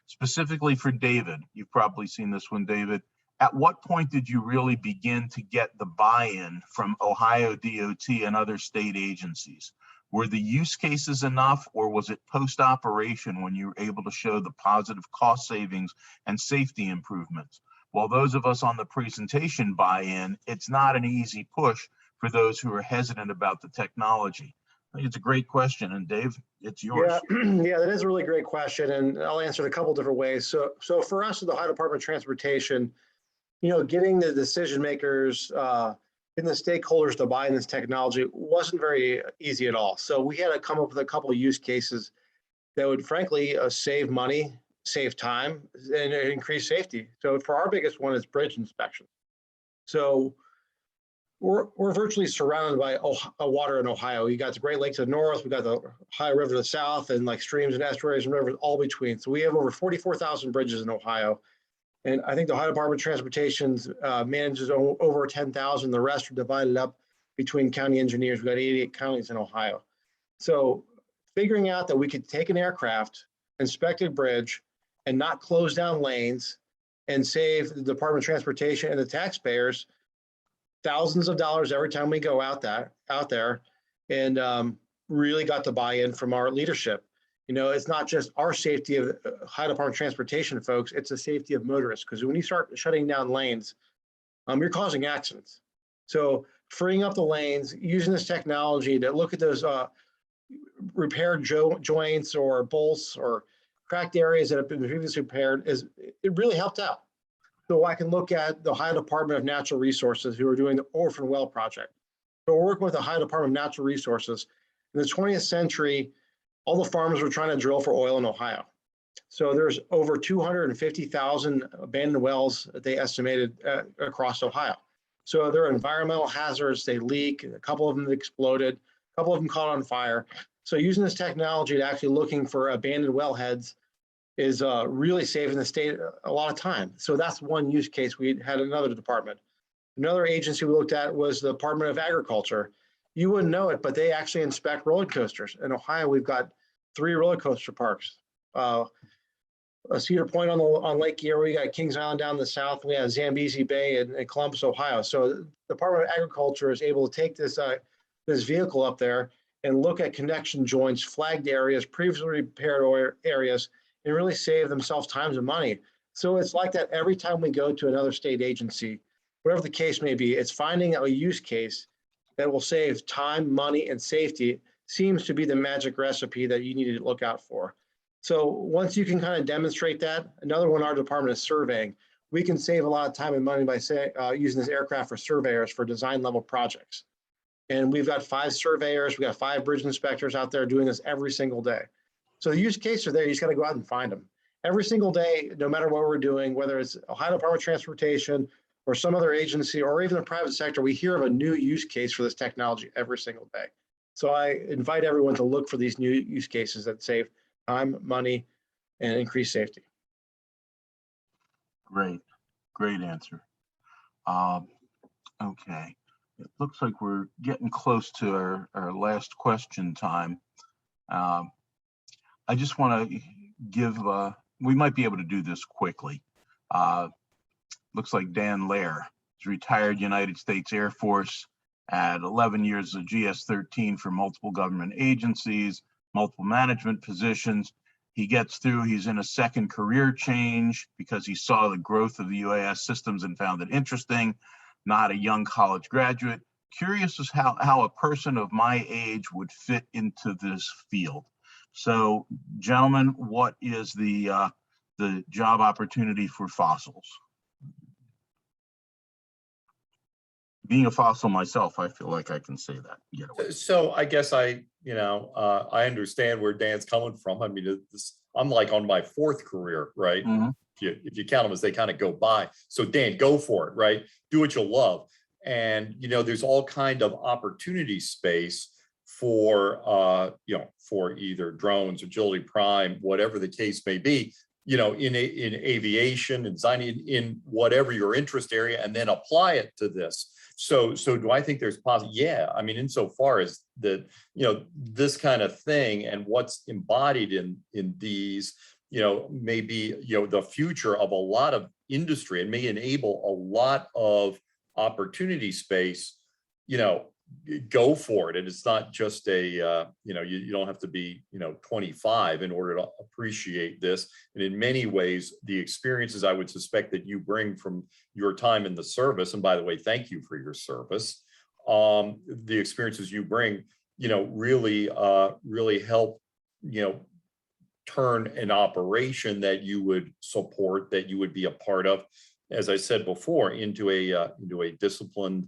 S4: Specifically for David, you've probably seen this one, David. At what point did you really begin to get the buy-in from Ohio DOT and other state agencies? Were the use cases enough, or was it post-operation when you were able to show the positive cost savings and safety improvements? While those of us on the presentation buy in, it's not an easy push for those who are hesitant about the technology. I think it's a great question, and Dave, it's yours.
S7: Yeah, that is a really great question, and I'll answer it a couple different ways. So for us at the Ohio Department of Transportation, getting the decision makers and the stakeholders to buy in this technology wasn't very easy at all. So we had to come up with a couple of use cases that would frankly save money, save time, and increase safety. So for our biggest one is bridge inspection. So we're virtually surrounded by water in Ohio. You got the Great Lakes to the north, we got the Ohio River to the south, and like streams and estuaries and rivers all between. So we have over 44,000 bridges in Ohio. And I think the Ohio Department of Transportation manages over 10,000. The rest are divided up between county engineers. We've got 88 counties in Ohio. So figuring out that we could take an aircraft, inspect a bridge, and not close down lanes and save the Department of Transportation and the taxpayers thousands of dollars every time we go out there, and really got the buy-in from our leadership. It's not just our safety of Ohio Department of Transportation folks, it's the safety of motorists, because when you start shutting down lanes, you're causing accidents. So freeing up the lanes, using this technology to look at those repaired joints or bolts or cracked areas that have been previously repaired, it really helped out. So I can look at the Ohio Department of Natural Resources, who are doing the Orphan Well project. So we're working with the Ohio Department of Natural Resources. In the 20th century, all the farmers were trying to drill for oil in Ohio. So there's over 250,000 abandoned wells that they estimated across Ohio. So they're environmental hazards, they leak, a couple of them exploded, a couple of them caught on fire. So using this technology to actually looking for abandoned wellheads is really saving the state a lot of time. So that's one use case. We had another department. Another agency we looked at was the Department of Agriculture. You wouldn't know it, but they actually inspect roller coasters. In Ohio, we've got 3 roller coaster parks. A Cedar Point on Lake Erie, we got Kings Island down in the south, we have Zambezi Bay in Columbus, Ohio. So the Department of Agriculture is able to take this vehicle up there and look at connection joints, flagged areas, previously repaired areas, and really save themselves time and money. So it's like that every time we go to another state agency. whatever the case may be, it's finding a use case that will save time, money, and safety seems to be the magic recipe that you need to look out for. So once you can kind of demonstrate that, another one in our department is surveying. We can save a lot of time and money by using this aircraft for surveyors for design level projects. And we've got 5 surveyors, we've got 5 bridge inspectors out there doing this every single day. So the use cases are there, you just got to go out and find them. Every single day, no matter what we're doing, whether it's Ohio Department of Transportation or some other agency or even the private sector, we hear of a new use case for this technology every single day. So I invite everyone to look for these new use cases that save time, money, and increase safety.
S4: Great answer. Okay, it looks like we're getting close to our last question time. I just want to give, we might be able to do this quickly. Looks like Dan Lair is retired United States Air Force, had 11 years of GS-13 for multiple government agencies, multiple management positions. He gets through, he's in a second career change because he saw the growth of the UAS systems and found it interesting, not a young college graduate. Curious as how a person of my age would fit into this field. So gentlemen, what is the job opportunity for fossils? Being a fossil myself, I feel like I can say that.
S6: So I guess I understand where Dan's coming from. I mean, I'm like on my 4th career, right?
S4: Mm-hmm.
S6: If you count them as they kind of go by. So Dan, go for it, right? Do what you love. And, there's all kind of opportunity space for, for either drones, agility prime, whatever the case may be, in aviation and designing in whatever your interest area, and then apply it to this. So do I think there's yeah, I mean, insofar as that, this kind of thing and what's embodied in these, may be, the future of a lot of industry and may enable a lot of opportunity space, go for it. And it's not just a, you don't have to be, 25 in order to appreciate this. And in many ways, the experiences I would suspect that you bring from your time in the service, and by the way, thank you for your service. The experiences you bring, really help, turn an operation that you would support, that you would be a part of, as I said before, into a disciplined,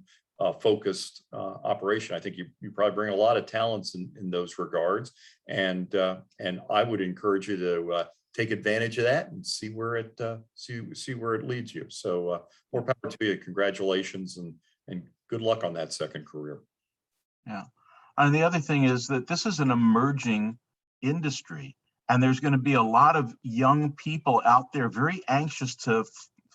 S6: focused operation. I think you probably bring a lot of talents in those regards, and I would encourage you to take advantage of that and see where it see where it leads you. So more power to you. Congratulations and good luck on that second career.
S4: Yeah, and the other thing is that this is an emerging industry, and there's going to be a lot of young people out there very anxious to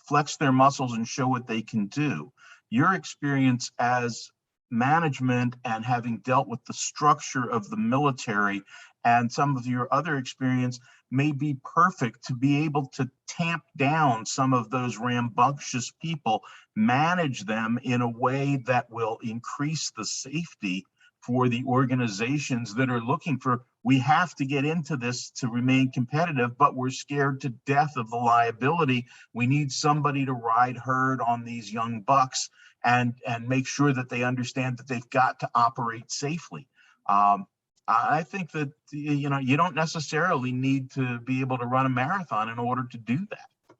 S4: flex their muscles and show what they can do. Your experience as management and having dealt with the structure of the military and some of your other experience may be perfect to be able to tamp down some of those rambunctious people, manage them in a way that will increase the safety for the organizations that are looking for, we have to get into this to remain competitive, but we're scared to death of the liability. We need somebody to ride herd on these young bucks and make sure that they understand that they've got to operate safely. I think that, you don't necessarily need to be able to run a marathon in order to do that.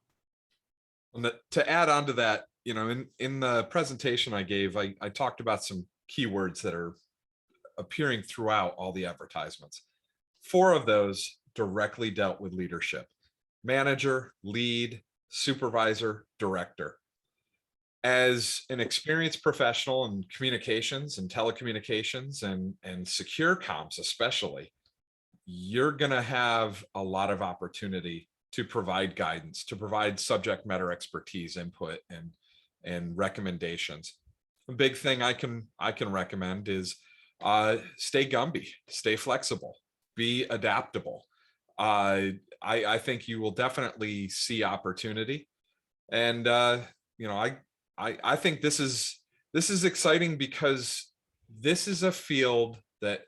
S3: And to add on to that, in the presentation I gave, I talked about some keywords that are appearing throughout all the advertisements. 4 of those directly dealt with leadership: manager, lead, supervisor, director. As an experienced professional in communications and telecommunications and secure comms especially, you're going to have a lot of opportunity to provide guidance, to provide subject matter expertise, input, and recommendations. A big thing I can recommend is stay Gumby, stay flexible, be adaptable. I think you will definitely see opportunity, and I think this is exciting because this is a field that,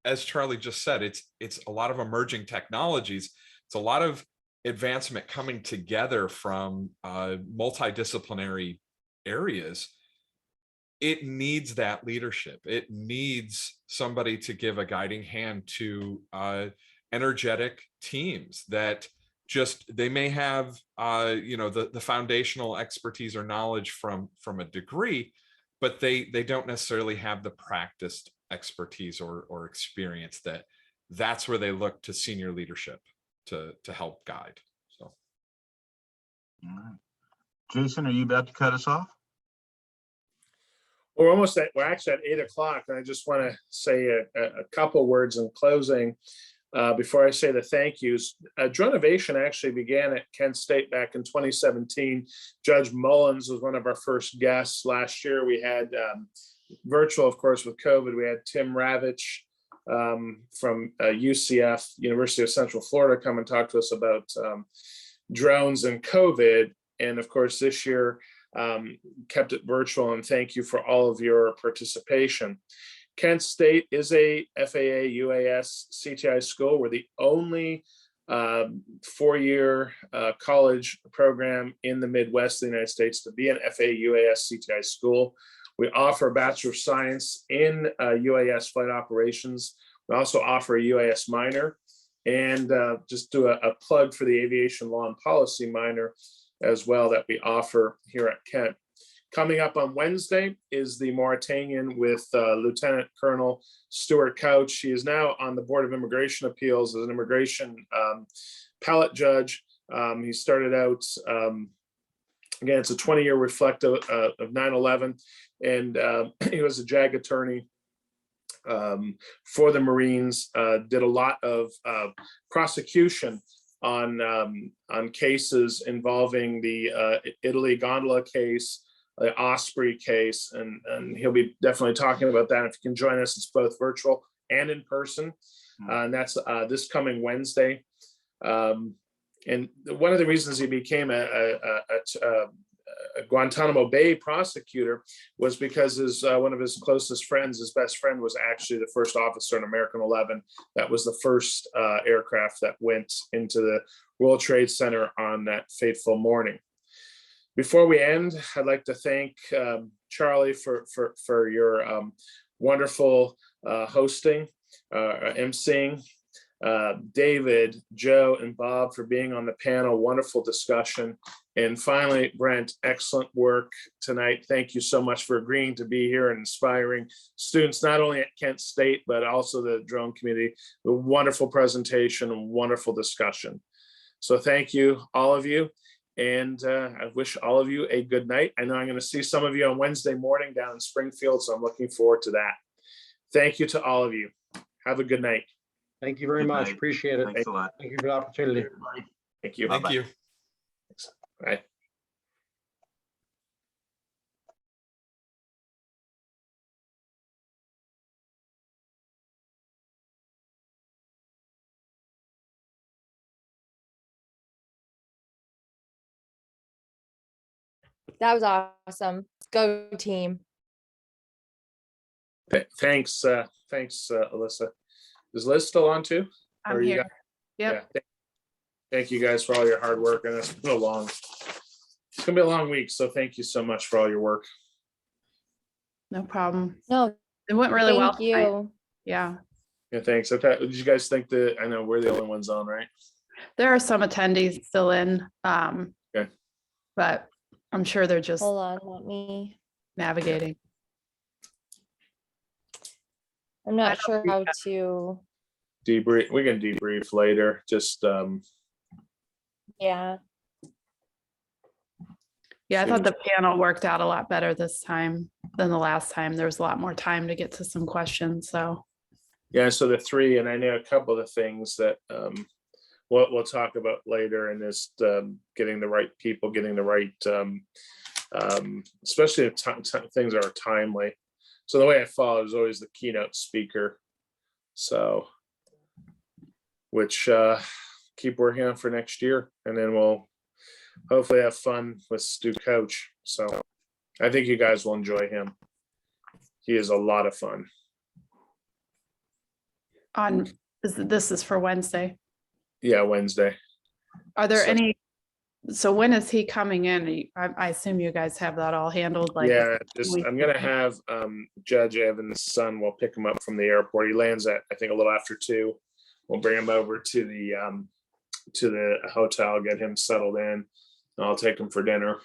S3: as Charlie just said, it's a lot of emerging technologies. It's a lot of advancement coming together from multidisciplinary areas, it needs that leadership. It needs somebody to give a guiding hand to energetic teams that just, they may have the foundational expertise or knowledge from a degree, but they don't necessarily have the practiced expertise or experience. That's where they look to senior leadership to help guide. So,
S4: All right. Jason, are you about to cut us off?
S2: We're actually at 8 o'clock, and I just want to say a couple words in closing before I say the thank yous. Dronavation actually began at Kent State back in 2017. Judge Mullins was one of our first guests. Last year we had virtual, of course, with COVID. We had Tim Ravitch from UCF, University of Central Florida, come and talk to us about drones and COVID. And of course, this year, kept it virtual, and thank you for all of your participation. Kent State is a FAA UAS CTI school. We're the only 4-year college program in the Midwest of the United States to be an FAA UAS CTI school. We offer a Bachelor of Science in UAS flight operations. We also offer a UAS minor, and just do a plug for the aviation law and policy minor as well that we offer here at Kent. Coming up on Wednesday is the Mauritanian with Lieutenant Colonel Stuart Couch. He is now on the Board of Immigration Appeals as an immigration appellate judge. He started out, again, it's a 20-year reflective of 9/11, and he was a JAG attorney for the Marines, did a lot of prosecution on cases involving the Italy gondola case, the Osprey case, and he'll be definitely talking about that. If you can join us, it's both virtual and in person, and that's this coming Wednesday. And one of the reasons he became a Guantanamo Bay prosecutor was because one of his closest friends, his best friend, was actually the first officer in American 11. That was the first aircraft that went into the World Trade Center on that fateful morning. Before we end, I'd like to thank Charlie for your wonderful hosting, emceeing. David, Joe, and Bob for being on the panel. Wonderful discussion. And finally, Brent, excellent work tonight. Thank you so much for agreeing to be here and inspiring students, not only at Kent State, but also the drone community. A wonderful presentation and wonderful discussion. So thank you, all of you. And I wish all of you a good night. I know I'm going to see some of you on Wednesday morning down in Springfield, so I'm looking forward to that. Thank you to all of you. Have a good night.
S7: Thank you very much. Appreciate it.
S4: Thanks a lot.
S7: Thank you for the opportunity.
S2: Thank you.
S3: thank you.
S2: Bye.
S1: That was awesome. Go team.
S2: Thanks, Alyssa. Is Liz still on too?
S8: I'm
S2: Or you
S8: here.
S2: got-
S8: Yep.
S2: Yeah. Thank you guys for all your hard work, and it's gonna be a long week, so thank you so much for all your work.
S8: No problem.
S1: No,
S8: It went really well.
S1: thank
S8: tonight.
S1: you.
S8: Yeah.
S2: Yeah, thanks. Okay, did you guys think that, I know we're the only ones on, right?
S8: There are some attendees still in.
S2: Okay.
S8: But I'm sure they're just
S1: Hold on, let me.
S8: navigating.
S1: I'm not sure how to.
S2: Debrief, we can debrief later, just,
S1: Yeah.
S8: Yeah, I thought the panel worked out a lot better this time than the last time. There was a lot more time to get to some questions, so.
S2: yeah, so the three, and I know a couple of things that, we'll talk about later, and just, getting the right people, getting the right, especially if things are timely. So the way I follow is always the keynote speaker. So, which keep working on for next year, and then we'll hopefully have fun with Stu Coach. So I think you guys will enjoy him. He is a lot of fun.
S8: This is for Wednesday.
S2: Yeah, Wednesday.
S8: Are there
S2: So-
S8: any So when is he coming in? I assume you guys have that all handled, like.
S2: Yeah, just
S8: we-
S2: I'm gonna have Judge Evans' son will pick him up from the airport. He lands at, I think, a little after 2. We'll bring him over to the hotel, get him settled in. I'll take him for dinner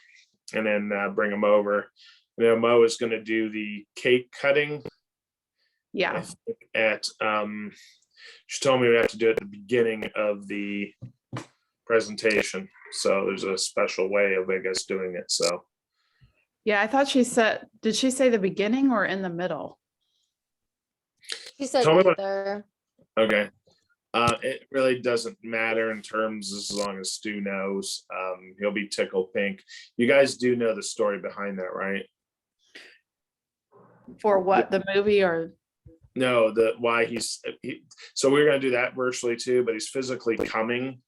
S2: and then bring him over. Mo is gonna do the cake cutting
S8: Yeah,
S2: at she told me we have to do it at the beginning of the presentation. So there's a special way of, I guess, doing it. So
S8: yeah, I thought she said, did she say the beginning or in the middle?
S1: She said
S2: Tell me what-
S1: either.
S2: okay. It really doesn't matter in terms as long as Stu knows. He'll be tickled pink. You guys do know the story behind that, right?
S8: For what, the movie or?
S2: No, why so we're gonna do that virtually too, but he's physically coming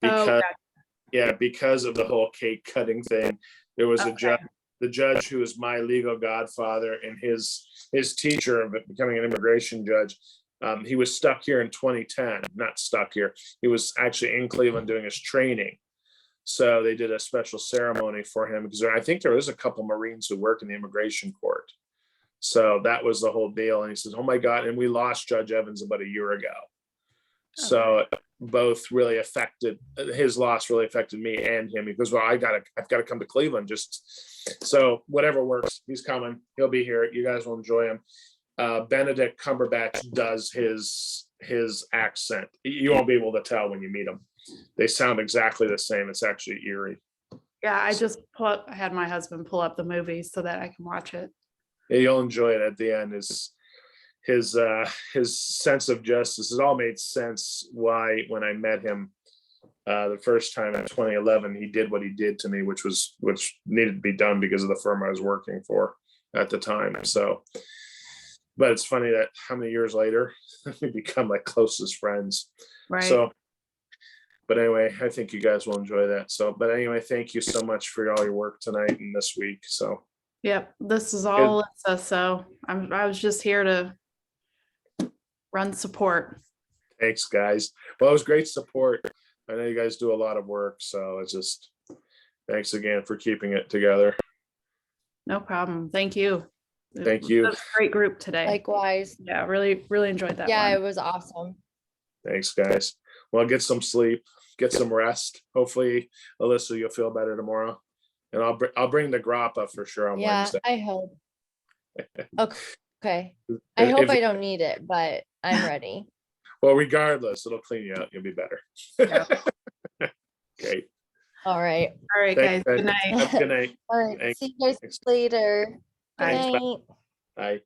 S2: because
S8: Oh,
S2: because of the whole cake cutting thing. There was a
S8: Okay.
S2: judge, the judge who is my legal godfather and his teacher of becoming an immigration judge. He was stuck here in 2010, not stuck here. He was actually in Cleveland doing his training. So they did a special ceremony for him because I think there is a couple Marines who work in the immigration court. So that was the whole deal. And he says, oh my God. And we lost Judge Evans about a year ago. So both really affected, his loss really affected me and him. He goes, well, I've got to come to Cleveland. Just so whatever works, he's coming. He'll be here. You guys will enjoy him. Benedict Cumberbatch does his accent. You won't be able to tell when you meet him. They sound exactly the same. It's actually eerie.
S8: Yeah, I had my husband pull up the movie so that I can watch it.
S2: Yeah, you'll enjoy it at the end. His sense of justice. It all made sense why when I met him the first time in 2011, he did what he did to me, which needed to be done because of the firm I was working for at the time. So, but it's funny that how many years later we become like closest friends.
S8: Right.
S2: So, but anyway, I think you guys will enjoy that. So, but anyway, thank you so much for all your work tonight and this week. So,
S8: Yep, this is all Alyssa, so I was just here to run support.
S2: thanks, guys. Well, it was great support. I know you guys do a lot of work, so it's just thanks again for keeping it together.
S8: No problem. Thank you.
S2: Thank you.
S8: It was a great group today.
S1: Likewise.
S8: Yeah, really, really enjoyed that
S1: Yeah,
S8: one.
S1: it was awesome.
S2: Thanks, guys. Well, get some sleep, get some rest. Hopefully, Alyssa, you'll feel better tomorrow. And I'll bring the grappa for sure on
S1: Yeah,
S2: Wednesday.
S1: I hope. Okay. I hope I don't need it, but I'm ready.
S2: Well, regardless, it'll clean you out. You'll be better.
S8: Yeah.
S2: Great.
S1: All right.
S8: All right, guys.
S2: Thanks,
S8: Good night.
S2: Have a good night.
S1: All right.
S2: Thanks.
S1: See you guys later. Good
S8: Bye.
S1: night.
S2: Bye.